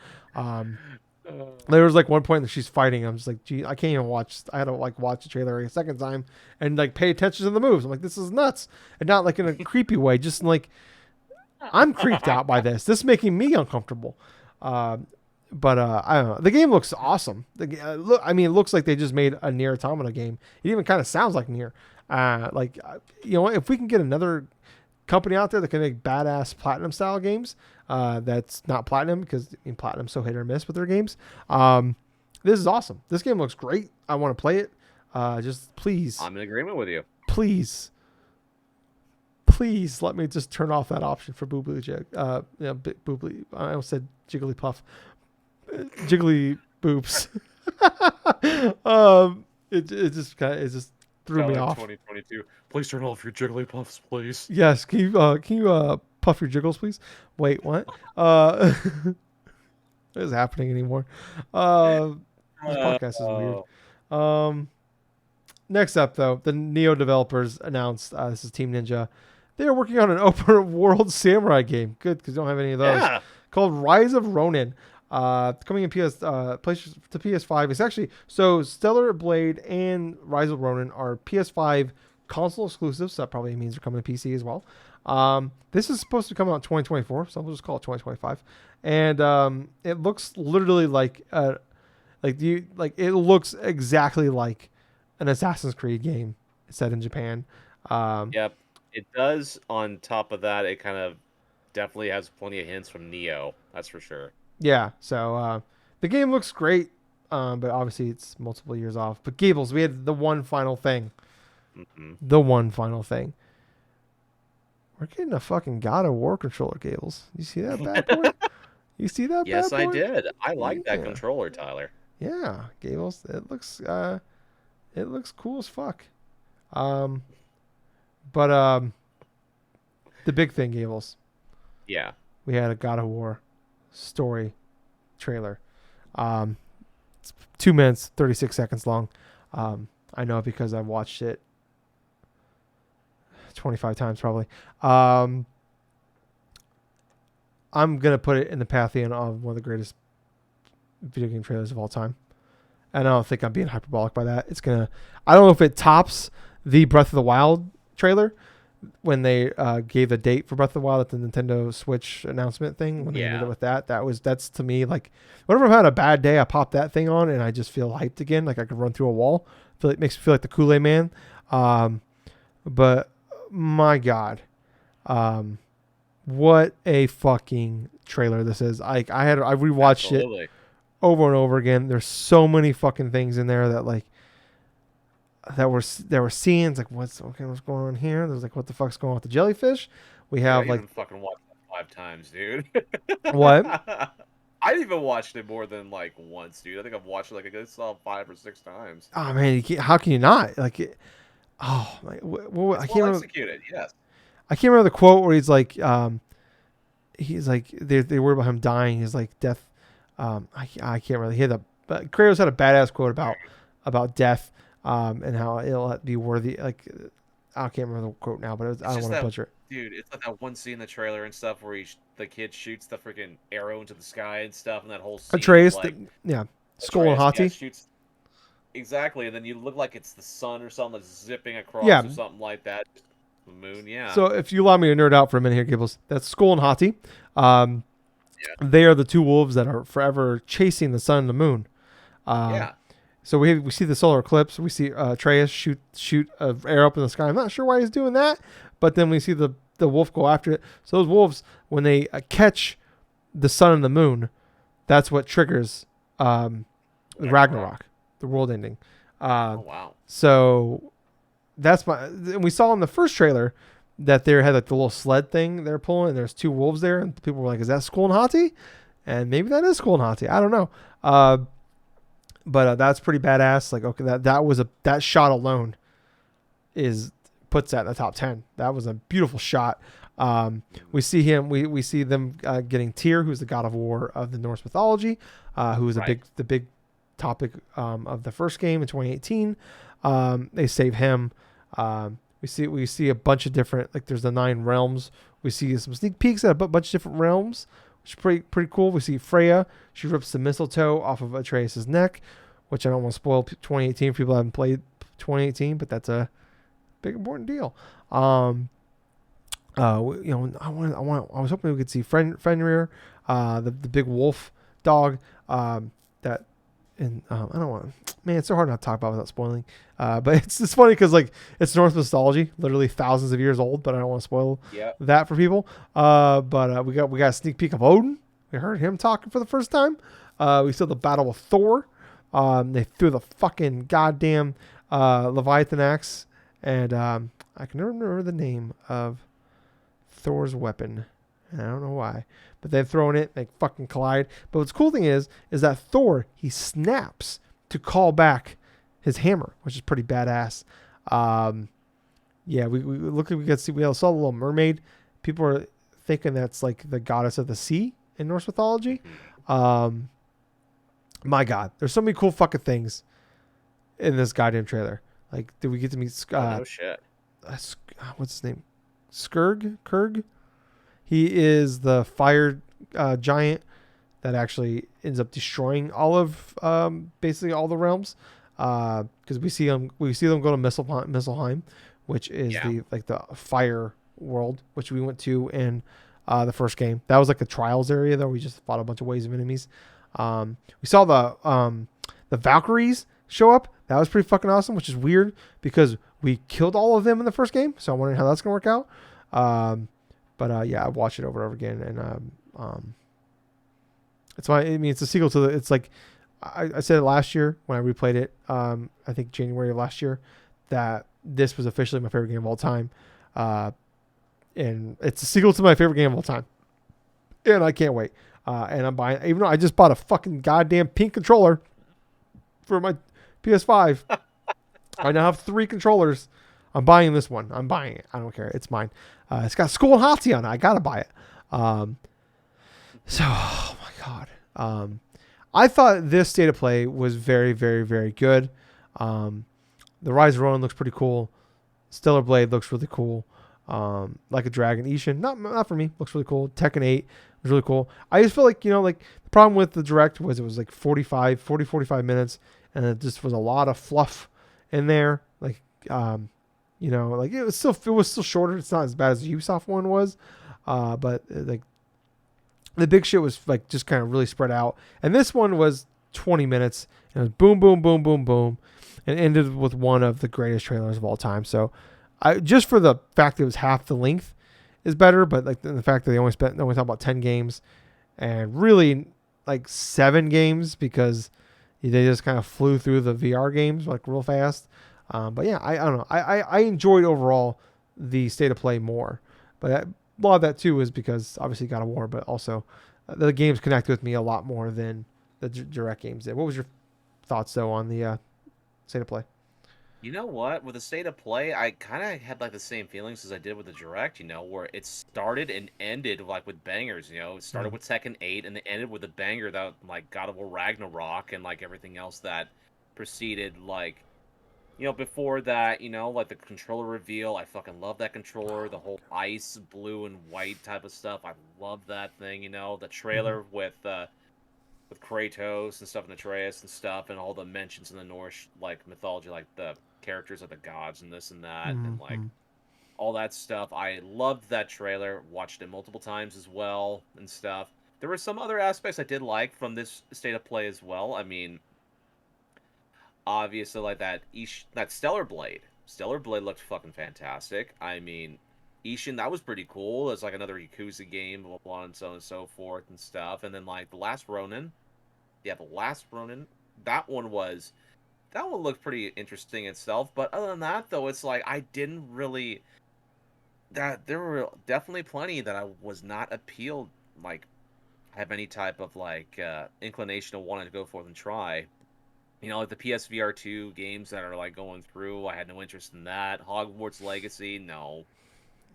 There was like one point that she's fighting. I'm just like, gee, I can't even watch. I had to like watch the trailer a second time and like pay attention to the moves. I'm like, this is nuts, and not like in a creepy way. Just like I'm creeped out by this. This is making me uncomfortable. But I don't know. The game looks awesome. It looks like they just made a Nier Automata game. It even kind of sounds like Nier. If we can get another company out there that can make badass Platinum style games, that's not Platinum, because Platinum's so hit or miss with their games. This is awesome. This game looks great. I want to play it. Just please. I'm in agreement with you. Please let me just turn off that option for Boobly Jig. Boobly. I almost said Jigglypuff. Jiggly boobs. It just threw me off. 2022. Please turn off your Jigglypuffs, please. Yes, can you puff your jiggles, please? Wait, what? What is happening anymore? This podcast is weird. Next up, though, the Neo developers announced this is Team Ninja. They are working on an open world samurai game. Good, because they don't have any of those. called Rise of Ronin. Coming in PlayStation to PS5. It's actually so Stellar Blade and Rise of Ronin are PS5 console exclusives. So that probably means they're coming to PC as well. This is supposed to come out in 2024, so we'll just call it 2025. And it looks literally like it looks exactly like an Assassin's Creed game set in Japan. Yep, it does. On top of that, it kind of definitely has plenty of hints from Neo. That's for sure. Yeah, so the game looks great, but obviously it's multiple years off. But Gables, we had the one final thing. Hmm. The one final thing. We're getting a fucking God of War controller, Gables. You see that bad boy? You see that Yes, bad I boy? did. I like that Yeah, controller, Tyler. yeah, Gables. It looks cool as fuck. Um, but the big thing, Gables. Yeah. We had a God of War story trailer. Um, it's 2 minutes, 36 seconds long. I know because I've watched it 25 times probably. I'm going to put it in the pantheon of one of the greatest video game trailers of all time. And I don't think I'm being hyperbolic by that. I don't know if it tops the Breath of the Wild trailer when they gave a date for Breath of the Wild at the Nintendo Switch announcement thing. When they ended up with that's to me like whenever I've had a bad day, I pop that thing on and I just feel hyped again. Like I could run through a wall. It makes me feel like the Kool-Aid Man. But my God, what a fucking trailer this is. I rewatched Absolutely. it over and over again. There's so many fucking things in there that like there were scenes like what's going on here. There's like what the fuck's going on with the jellyfish. We Dude, I have like even fucking watched it 5 times, dude. what? I even watched it more than like once, dude. I think I've watched it like a good solid 5 or 6 times. Oh man, how can you not like it? Oh my, It's I can't well remember. executed, yes. I can't remember the quote where he's like they worry about him dying. He's like death. I can't really hear but Kratos had a badass quote about death, and how it'll be worthy. Like I can't remember the quote now, but I don't want to butcher it. Dude, it's like that one scene in the trailer and stuff where the kid shoots the freaking arrow into the sky and stuff, and that whole scene of Atreus, like Skull and Atreus, yeah, Hati. shoots exactly, and then you look like it's the sun or something that's zipping Yeah. across or something like that. The moon, yeah. So if you allow me to nerd out for a minute here, Gables, that's Skull and Hati. Yeah. They are the two wolves that are forever chasing the sun and the moon. Yeah. So we see the solar eclipse. We see Atreus shoot an arrow up in the sky. I'm not sure why he's doing that, but then we see the wolf go after it. So those wolves, when they catch the sun and the moon, that's what triggers the Ragnarok, the world ending. Oh wow. So that's and we saw in the first trailer that they had like the little sled thing they're pulling, and there's two wolves there, and people were like, "Is that Skull and Hati?" And maybe that is Skull and Hati. I don't know. But that's pretty badass. Like, okay, that shot alone puts that in the top 10. That was a beautiful shot. We see we see them getting Tyr, who's the god of war of the Norse mythology, who is the big topic of the first game in 2018. They save him. We see a bunch of different, like there's the 9 realms. We see some sneak peeks at a bunch of different realms, which is pretty cool. We see Freya. She rips the mistletoe off of Atreus' neck, which I don't want to spoil 2018 for people who haven't played 2018, but that's a big important deal. I was hoping we could see Fenrir, the big wolf dog, that. And I don't want to, man, it's so hard not to talk about without spoiling. But it's funny because like it's Norse mythology, literally thousands of years old, but I don't want to spoil that for people. But we got a sneak peek of Odin. We heard him talking for the first time. We saw the battle with Thor. They threw the fucking goddamn Leviathan axe, and I can never remember the name of Thor's weapon. And I don't know why. But they've thrown it, they fucking collide. But what's cool thing is that Thor, he snaps to call back his hammer, which is pretty badass. Yeah, we saw the little mermaid. People are thinking that's like the goddess of the sea in Norse mythology. My God, there's so many cool fucking things in this goddamn trailer. Like, did we get to meet no shit. What's his name? Kurg? He is the fire giant that actually ends up destroying all of basically all the realms. Because we see them go to Misselheim, which is Yeah. the fire world, which we went to in the first game. That was like the trials area though. We just fought a bunch of waves of enemies. We saw the Valkyries show up. That was pretty fucking awesome, which is weird because we killed all of them in the first game. So I'm wondering how that's gonna work out. But yeah, I watched it over and over again, and it's a sequel to the. It's like I said it last year when I replayed it. I think January of last year, that this was officially my favorite game of all time, and it's a sequel to my favorite game of all time, and I can't wait. And I'm buying, even though I just bought a fucking goddamn pink controller for my PS5. I now have 3 controllers. I'm buying this one. I'm buying it. I don't care. It's mine. It's got School and Hotzi on it. I gotta buy it. Oh my god. I thought this state of play was very, very, very good. The Rise of Ronin looks pretty cool. Stellar Blade looks really cool. Like a Dragon Ishin, not for me. Looks really cool. Tekken 8 was really cool. I just feel like, like the problem with the direct was it was like 45 minutes, and it just was a lot of fluff in there. Like, like it was still shorter. It's not as bad as the Ubisoft one was, but like the big shit was like just kind of really spread out. And this one was 20 minutes, and it was boom, boom, boom, boom, boom, and ended with one of the greatest trailers of all time. So, just for the fact that it was half the length is better, but like the fact that they only talk about 10 games and really like 7 games because they just kind of flew through the VR games like real fast. But yeah, I don't know. I enjoyed overall the state of play more, but a lot of that too is because obviously God of War, but also the games connect with me a lot more than the direct games did. What was your thoughts though on the state of play? You know what? With the state of play, I kind of had like the same feelings as I did with the direct, where it started and ended like with bangers, It started Mm. with Tekken 8 and it ended with a banger that like God of War Ragnarok and like everything else that preceded like before that, like the controller reveal. I fucking love that controller, the whole ice, blue and white type of stuff. I love that thing, the Mm-hmm. trailer with Kratos and stuff and Atreus and stuff, and all the mentions in the Norse like mythology, like the characters of the gods and this and that, and like Mm-hmm. all that stuff. I loved that trailer. Watched it multiple times as well and stuff. There were some other aspects I did like from this state of play as well. I mean, obviously, like that Stellar Blade. Stellar Blade looked fucking fantastic. I mean, Ishin, that was pretty cool. It's like another Yakuza game, blah, blah, blah, and so on and so forth and stuff. And then like the Last Ronin. Yeah, the Last Ronin. That one was that one looked pretty interesting itself. But other than that, though, it's like I didn't really that there were definitely plenty that I was not appealed like have any type of like inclination of wanting to go forth and try. Like the PSVR2 games that are like going through, I had no interest in that. Hogwarts Legacy, no,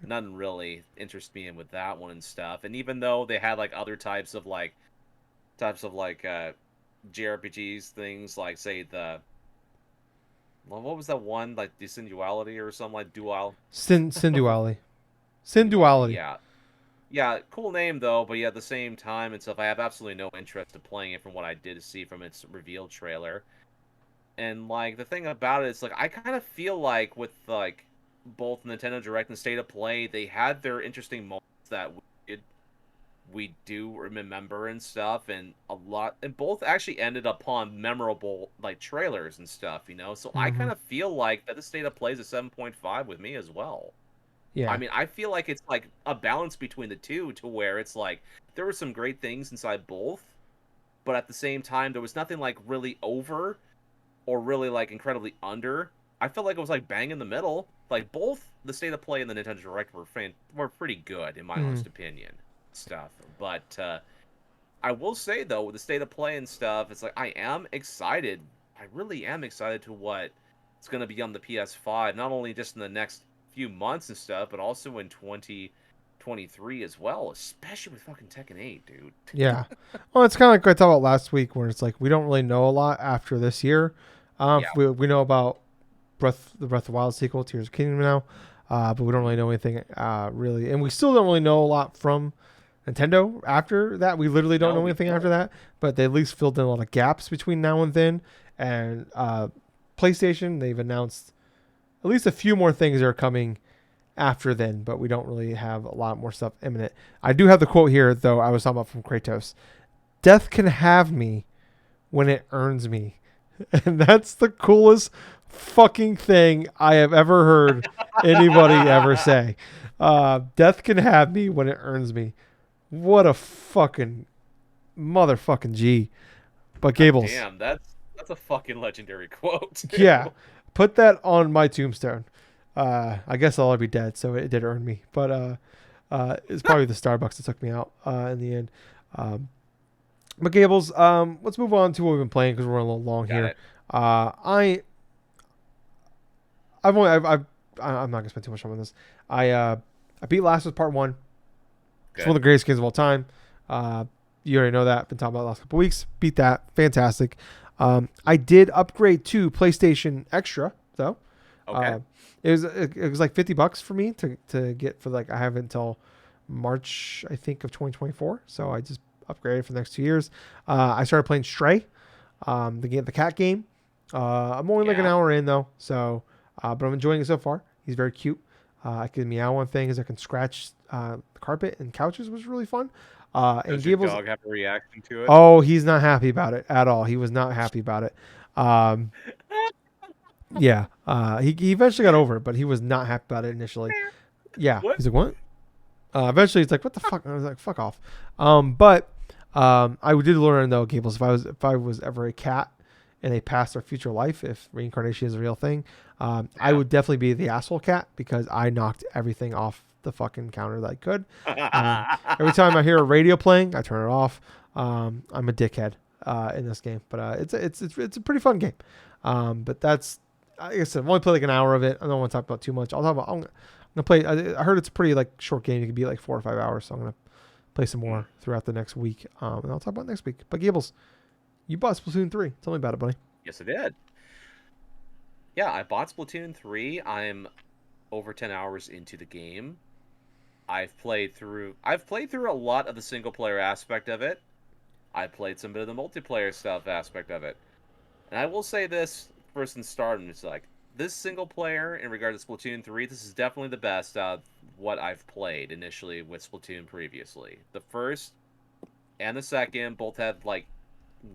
nothing really interests me in with that one and stuff. And even though they had like other types of JRPGs, things like say what was that one like Desenduality or something like Dual? Sin Duality. Sin Duality. Yeah, yeah, cool name though. But yeah, at the same time and stuff, I have absolutely no interest in playing it from what I did see from its reveal trailer. And like the thing about it is like I kind of feel like with like both Nintendo Direct and State of Play, they had their interesting moments that we do remember and stuff, and a lot, and both actually ended upon memorable like trailers and stuff. So I Mm-hmm. kind of feel like that the State of Play is a 7.5 with me as well. I Yeah. mean, I feel like it's like a balance between the two to where it's like there were some great things inside both, but at the same time there was nothing like really over or really like incredibly under. I felt like it was like bang in the middle. Like both the State of Play and the Nintendo Direct were pretty good in my Mm-hmm. honest opinion. Stuff, but I will say though, with the State of Play and stuff, it's like I am excited. I really am excited to what it's gonna be on the PS5. Not only just in the next few months and stuff, but also in 2023 as well. Especially with fucking Tekken 8, dude. Yeah. Well, it's kind of like what I talked about last week, where it's like we don't really know a lot after this year. Yeah, We know about the Breath of the Wild sequel, Tears of the Kingdom now, but we don't really know anything really, and we still don't really know a lot from Nintendo after that, we literally don't No, know we anything after don't. that. But they at least filled in a lot of gaps between now and then. And PlayStation, they've announced at least a few more things are coming after then, but we don't really have a lot more stuff imminent. I do have the quote here, though. I was talking about from Kratos: "Death can have me when it earns me," and that's the coolest fucking thing I have ever heard anybody ever say. Death can have me when it earns me. What a fucking motherfucking G. But God Gables, damn, that's a fucking legendary quote yeah, too. put that on my tombstone. I guess I'll already be dead, so it did earn me. But it's probably the Starbucks that took me out in the end. Um, but Gables, let's move on to what we've been playing because we're a little long Got here. it. Uh, I I've only I'm not gonna spend too much time on this. I beat Last of Us Part One. It's one Good. of the greatest games of all time. Uh, you already know that. Been talking about it the last couple weeks. Beat that. Fantastic. I did upgrade to PlayStation Extra though. Okay. Uh, it was like $50 for me to get for like I have it until March I think of 2024. So I just upgraded for the next 2 years. I started playing Stray, the cat game. I'm only like an Yeah. hour in though, so but I'm enjoying it so far. He's very cute. I can meow on things. I can scratch the carpet and couches, which was really fun. And Does your Gables, dog have a reaction to it? oh, he's not happy about it at all. He was not happy about it. Um, yeah, he eventually got over it, but he was not happy about it initially. Yeah, What? he's like, what? Eventually, he's like, what the fuck? I was like, fuck off. But I did learn though, Gables, if I was ever a cat in a past or future life, if reincarnation is a real thing, I Yeah. would definitely be the asshole cat because I knocked everything off the fucking counter that I could. Every time I hear a radio playing, I turn it off. I'm a dickhead in this game, but it's a pretty fun game. But that's like I said, I've only played like an hour of it. I don't want to talk about too much. I'm gonna play. I heard it's a pretty like short game. It could be like 4 or 5 hours, so I'm gonna play some Hmm. more throughout the next week. And I'll talk about it next week. But Gables, you bought Splatoon 3. Tell me about it, buddy. Yes, I did. Yeah, I bought Splatoon 3. I'm over 10 hours into the game. I've played through a lot of the single player aspect of it. I played some bit of the multiplayer stuff aspect of it. And I will say this first and start, it's like this single player in regard to Splatoon 3, this is definitely the best what I've played initially with Splatoon previously. The first and the second both had like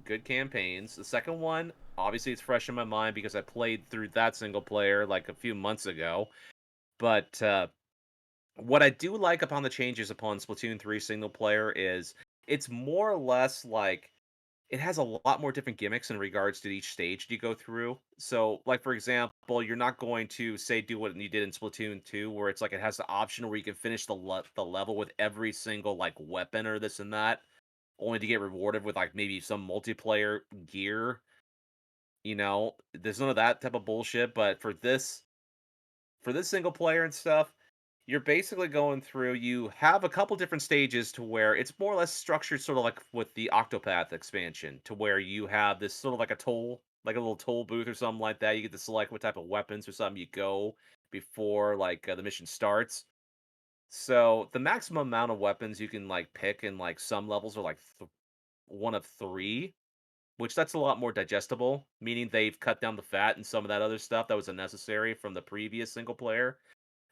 good campaigns. The second one, obviously it's fresh in my mind because I played through that single player like a few months ago. But what I do like upon the changes upon Splatoon 3 single player is it's more or less like it has a lot more different gimmicks in regards to each stage you go through. So, like for example, you're not going to say do what you did in Splatoon 2, where it's like it has the option where you can finish the level with every single like weapon or this and that, only to get rewarded with like maybe some multiplayer gear. There's none of that type of bullshit. But for this single player and stuff, you're basically going through. You have a couple different stages to where it's more or less structured, sort of like with the Octopath expansion, to where you have this sort of like a toll, like a little toll booth or something like that. You get to select what type of weapons or something you go before like the mission starts. So the maximum amount of weapons you can like pick in like some levels are like one of three, which that's a lot more digestible, meaning they've cut down the fat and some of that other stuff that was unnecessary from the previous single player,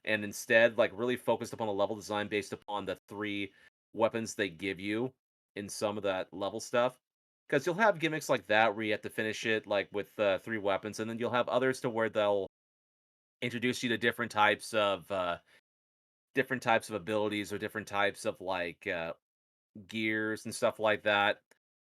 and instead like really focused upon the level design based upon the three weapons they give you in some of that level stuff. Because you'll have gimmicks like that where you have to finish it like with three weapons, and then you'll have others to where they'll introduce you to different types of abilities or different types of like gears and stuff like that.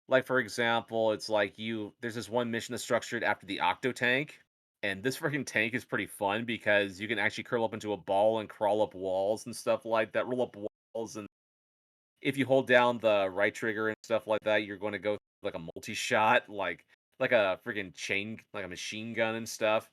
Like for example, it's like there's this one mission that's structured after the Octo Tank, and this freaking tank is pretty fun because you can actually curl up into a ball and crawl up walls and stuff like that, roll up walls, and if you hold down the right trigger and stuff like that, you're going to go like a multi-shot, like a freaking chain, like a machine gun and stuff.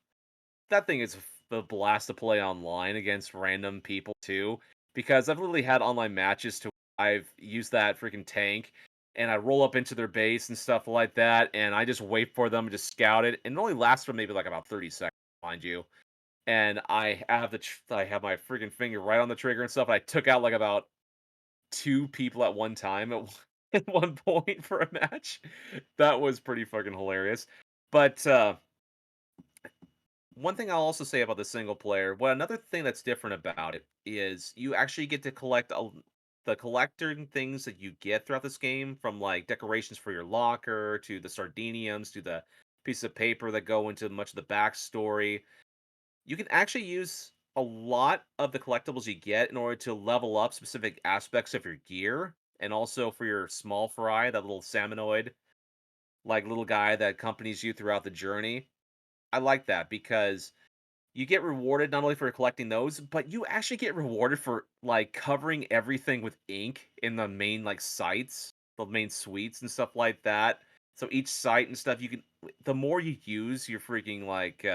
That thing is a blast to play online against random people too, because I've literally had online matches to I've used that freaking tank and I roll up into their base and stuff like that, and I just wait for them to scout it, and it only lasts for maybe like about 30 seconds, mind you. And I have my freaking finger right on the trigger and stuff. And I took out like about 2 people at one time at at one point for a match. That was pretty fucking hilarious. But, one thing I'll also say about the single player, well, another thing that's different about it is you actually get to collect the collector things that you get throughout this game, from like decorations for your locker to the sardiniums to the piece of paper that go into much of the backstory. You can actually use a lot of the collectibles you get in order to level up specific aspects of your gear, and also for your small fry, that little salmonoid like little guy that accompanies you throughout the journey. I like that because you get rewarded not only for collecting those, but you actually get rewarded for like covering everything with ink in the main like sites, the main suites and stuff like that. So each site and stuff, you can, the more you use your freaking like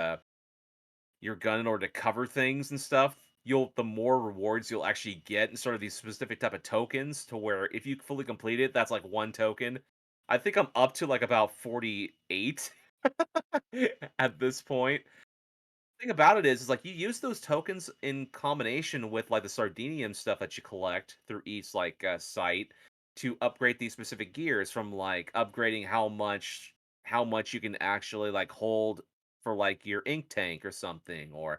your gun in order to cover things and stuff, you'll the more rewards you'll actually get, and sort of these specific type of tokens, to where if you fully complete it, that's like one token. I think I'm up to like about 48 at this point. Thing about it is like you use those tokens in combination with like the sardinium stuff that you collect through each like site to upgrade these specific gears, from like upgrading how much you can actually like hold for like your ink tank or something, or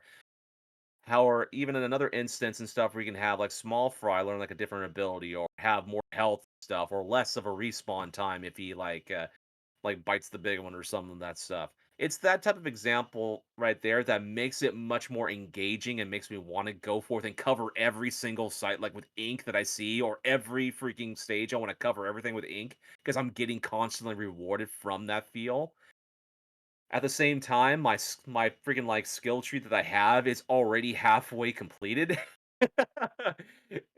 how, or even in another instance and stuff where you can have like small fry learn like a different ability, or have more health stuff, or less of a respawn time if he like bites the big one or some of that stuff. It's that type of example right there that makes it much more engaging and makes me want to go forth and cover every single site like with ink that I see, or every freaking stage I want to cover everything with ink, because I'm getting constantly rewarded from that feel. At the same time, my freaking like skill tree that I have is already halfway completed.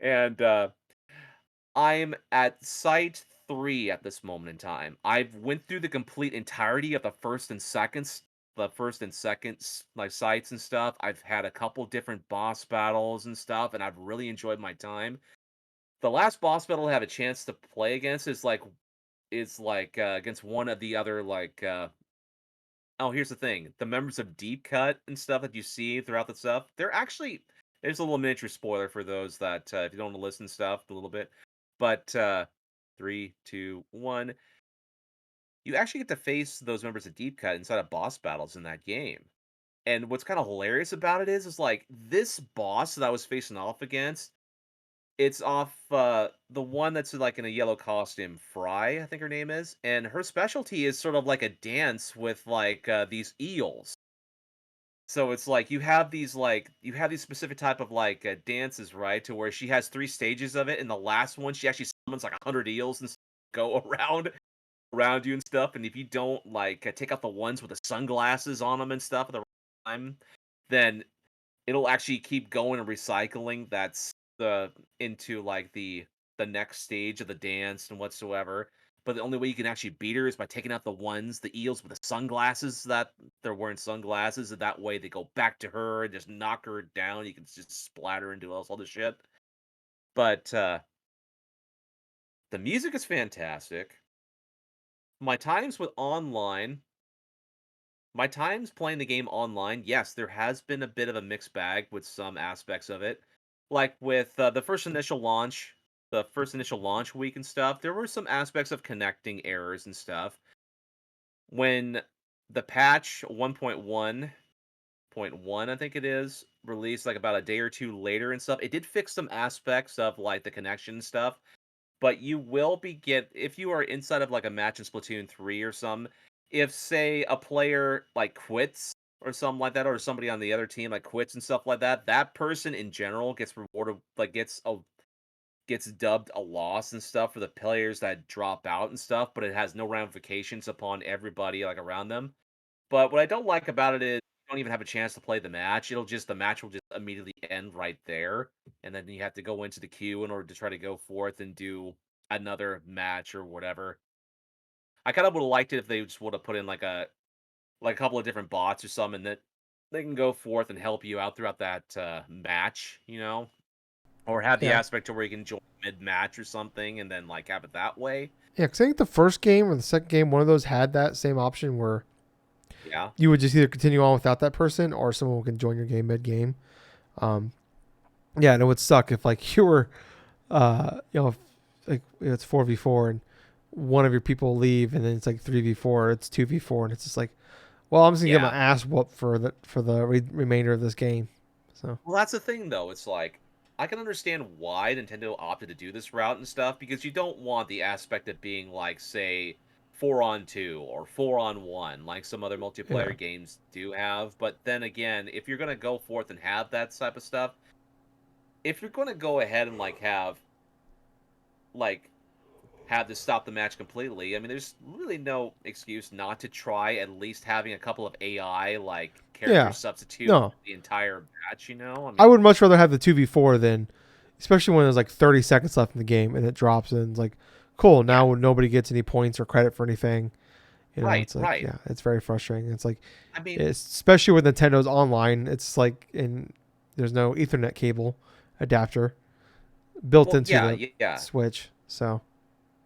And I'm at site 3 at this moment in time. I've went through the complete entirety of the first and second like sites and stuff. I've had a couple different boss battles and stuff, and I've really enjoyed my time. The last boss battle I have a chance to play against is against one of the other oh, here's the thing. The members of Deep Cut and stuff that you see throughout the stuff, they're actually, there's a little miniature spoiler for those that if you don't want to listen to stuff a little bit. But 3, 2, 1. You actually get to face those members of Deep Cut inside of boss battles in that game. And what's kind of hilarious about it is like this boss that I was facing off against, it's off the one that's like in a yellow costume, Fry, I think her name is, and her specialty is sort of like a dance with like these eels. So it's like you have these specific type of dances, right? To where she has 3 stages of it, and the last one she actually summons like 100 eels and go around you and stuff. And if you don't take out the ones with the sunglasses on them and stuff at the right time, then it'll actually keep going and recycling that's the into the next stage of the dance and whatsoever. But the only way you can actually beat her is by taking out the eels with the sunglasses, that they're wearing sunglasses, and that way they go back to her and just knock her down. You can just splatter and do all this shit. But the music is fantastic. My times with online My times playing the game online, yes, there has been a bit of a mixed bag with some aspects of it. Like with the first initial launch week and stuff, there were some aspects of connecting errors and stuff. When the patch 1.1.1, I think it is, released like about a day or two later and stuff, it did fix some aspects of like the connection stuff, but you will be get if you are inside of like a match in Splatoon 3 or some, if say a player like quits or something like that, or somebody on the other team like quits and stuff like that, that person in general gets rewarded, like gets dubbed a loss and stuff for the players that drop out and stuff, but it has no ramifications upon everybody like around them. But what I don't like about it is you don't even have a chance to play the match. The match will just immediately end right there, and then you have to go into the queue in order to try to go forth and do another match or whatever. I kind of would have liked it if they just would have put in like a couple of different bots or something that they can go forth and help you out throughout that match, or have the Yeah. aspect to where you can join mid match or something and then like have it that way. Yeah, because I think the first game or the second game, one of those had that same option where Yeah. you would just either continue on without that person or someone can join your game mid game. Um, yeah, and it would suck if like you were If, like it's 4v4 and one of your people leave and then it's like 3v4, it's 2v4, and it's just like, well, I'm just gonna get my Yeah. ass whooped for the remainder of this game. So Well, that's the thing, though. It's like I can understand why Nintendo opted to do this route and stuff because you don't want the aspect of being like, say, 4-on-2 or 4-on-1, like some other yeah, multiplayer games do have. But then again, if you're gonna go forth and have that type of stuff, if you're gonna go ahead and like have to stop the match completely. I mean, there's really no excuse not to try at least having a couple of AI like character yeah, substitute no, the entire match. I I mean, would much rather have the 2v4 than, especially when there's like 30 seconds left in the game and it drops and it's like, cool, yeah, now nobody gets any points or credit for anything. right, It's like, right. yeah, it's very frustrating. It's like, I mean, especially with Nintendo's online, it's like there's no Ethernet cable adapter built well, into yeah, the yeah. Switch. So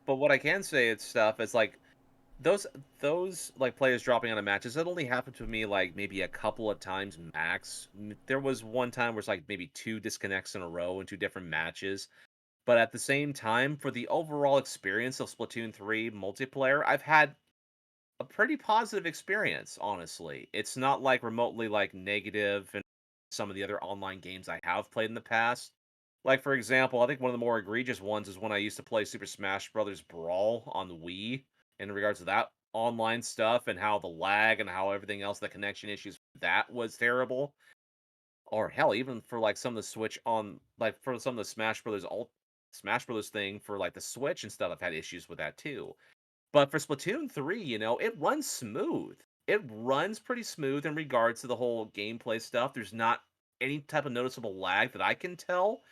But what I can say is stuff is like those like players dropping out of matches. That only happened to me like maybe a couple of times max. There was one time where it's like maybe two disconnects in a row in two different matches. But at the same time, for the overall experience of Splatoon 3 multiplayer, I've had a pretty positive experience, honestly. It's not like remotely like negative and some of the other online games I have played in the past. Like for example, I think one of the more egregious ones is when I used to play Super Smash Brothers Brawl on the Wii in regards to that online stuff and how the lag and how everything else, the connection issues, that was terrible. Or hell, even for like some of the Switch on like for some of the Smash Brothers thing for like the Switch and stuff, I've had issues with that too. But for Splatoon 3, it runs smooth. It runs pretty smooth in regards to the whole gameplay stuff. There's not any type of noticeable lag that I can tell,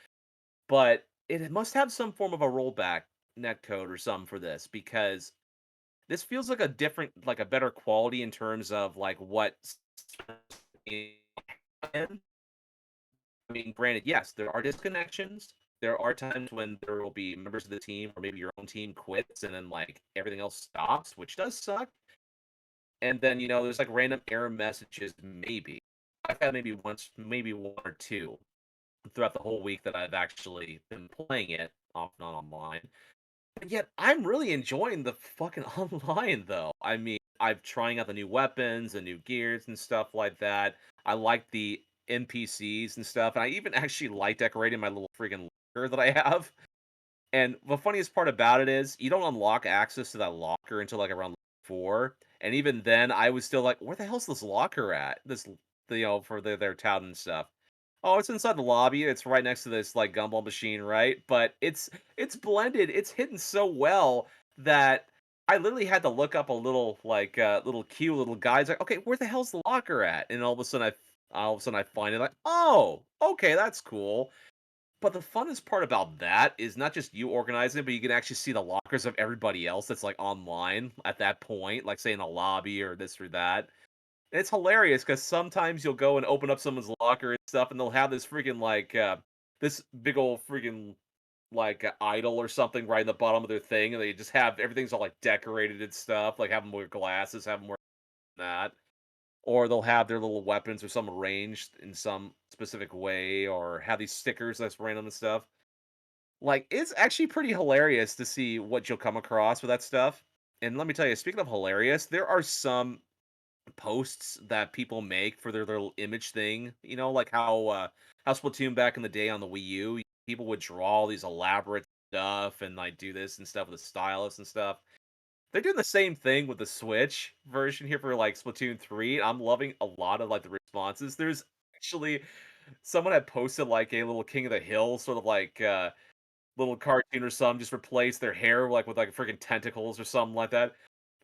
but it must have some form of a rollback netcode or something for this because this feels like a different, like a better quality in terms of like what. I mean, granted, yes, there are disconnections. There are times when there will be members of the team, or maybe your own team quits, and then like everything else stops, which does suck. And then there's like random error messages. Maybe I've had maybe once, maybe one or two throughout the whole week that I've actually been playing it off and on online. But yet, I'm really enjoying the fucking online, though. I mean, I'm trying out the new weapons, the new gears, and stuff like that. I like the NPCs and stuff, and I even actually like decorating my little freaking locker that I have. And the funniest part about it is, you don't unlock access to that locker until like around 4. And even then, I was still like, where the hell's this locker at? For their tout and stuff. Oh, it's inside the lobby. It's right next to this like gumball machine, right? But it's blended. It's hidden so well that I literally had to look up a little like little cute little guys like, okay, where the hell's the locker at? And all of a sudden I find it like, oh, okay, that's cool. But the funnest part about that is not just you organizing it, but you can actually see the lockers of everybody else that's like online at that point, like say in a lobby or this or that. It's hilarious because sometimes you'll go and open up someone's locker and stuff, and they'll have this freaking like this big old freaking like idol or something right in the bottom of their thing, and they just have everything's all like decorated and stuff, like have them wear glasses, have them wear that, or they'll have their little weapons or some arranged in some specific way, or have these stickers that's random and stuff. Like it's actually pretty hilarious to see what you'll come across with that stuff. And let me tell you, speaking of hilarious, there are some posts that people make for their little image thing. Like how Splatoon back in the day on the Wii U, people would draw all these elaborate stuff and like do this and stuff with a stylus and stuff. They're doing the same thing with the Switch version here for like Splatoon 3. I'm loving a lot of like the responses. There's actually someone had posted like a little King of the Hill sort of like little cartoon or something, just replace their hair like with like freaking tentacles or something like that.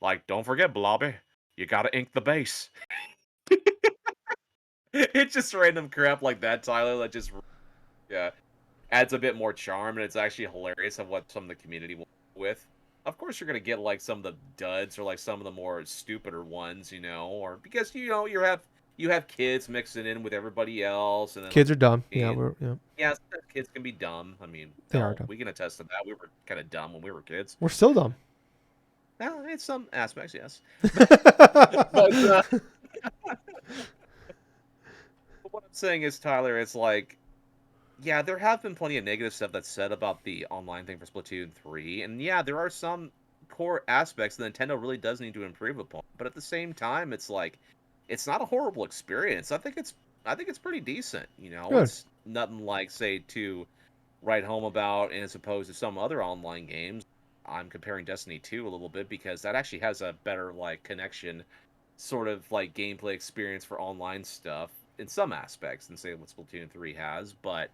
Like, don't forget, Blobby, you gotta ink the base. It's just random crap like that, Tyler, that just yeah, adds a bit more charm, and it's actually hilarious of what some of the community will with. Of course, you're gonna get like some of the duds or like some of the more stupider ones, or because you have kids mixing in with everybody else, and then like kids are dumb. Yeah, and we're yeah, yeah, sometimes kids can be dumb. I mean, they are hell, dumb. we can attest to that. We were kind of dumb when we were kids. We're still dumb. Well, in some aspects, yes. But what I'm saying is, Tyler, it's like yeah, there have been plenty of negative stuff that's said about the online thing for Splatoon 3, and yeah, there are some core aspects that Nintendo really does need to improve upon. But at the same time, it's like it's not a horrible experience. I think it's pretty decent. You know, Good. it's nothing like say to write home about, and as opposed to some other online games. I'm comparing Destiny 2 a little bit because that actually has a better like connection, sort of like gameplay experience for online stuff in some aspects than say what Splatoon 3 has, but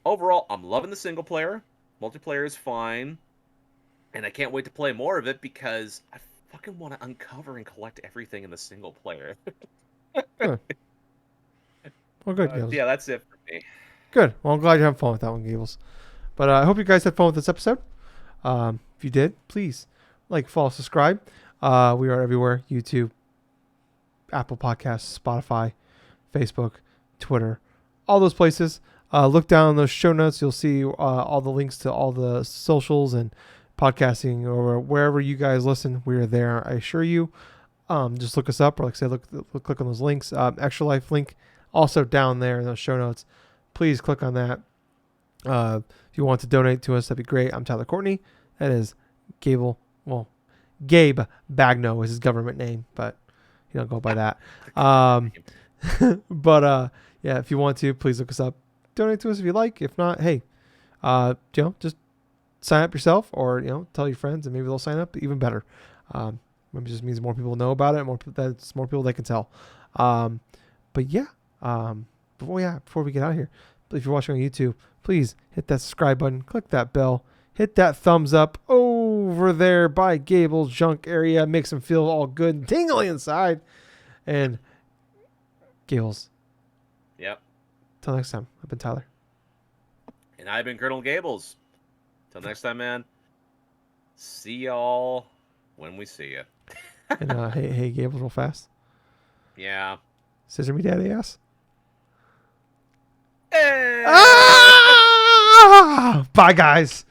overall, I'm loving the single player. Multiplayer is fine, and I can't wait to play more of it because I fucking want to uncover and collect everything in the single player. Good. Well, good, Gables. Yeah, that's it for me. Good. Well, I'm glad you're having fun with that one, Gables. But I hope you guys had fun with this episode. If you did, please like, follow, subscribe. We are everywhere: YouTube, Apple Podcasts, Spotify, Facebook, Twitter, all those places. Look down in those show notes. You'll see all the links to all the socials and podcasting or wherever you guys listen. We are there. I assure you. Just look us up, or like I said, click on those links. Extra Life link also down there in those show notes. Please click on that. If you want to donate to us, that'd be great. I'm Tyler Courtney. That is Gabe Bagno is his government name, but you don't go by that. But yeah, if you want to, please look us up. Donate to us if you like. If not, hey, just sign up yourself, or tell your friends, and maybe they'll sign up. Even better. It just means more people know about it. That's more people they can tell. But yeah, before we get out of here, if you're watching on YouTube, please hit that subscribe button, click that bell, hit that thumbs up over there by Gables junk area. Makes them feel all good and tingly inside. And Gables. Yep. Till next time, I've been Tyler. And I've been Colonel Gables. Till next time, man. See y'all when we see you. And hey, Gables, real fast. Yeah. Scissor me daddy ass. Hey! Ah! Bye, guys.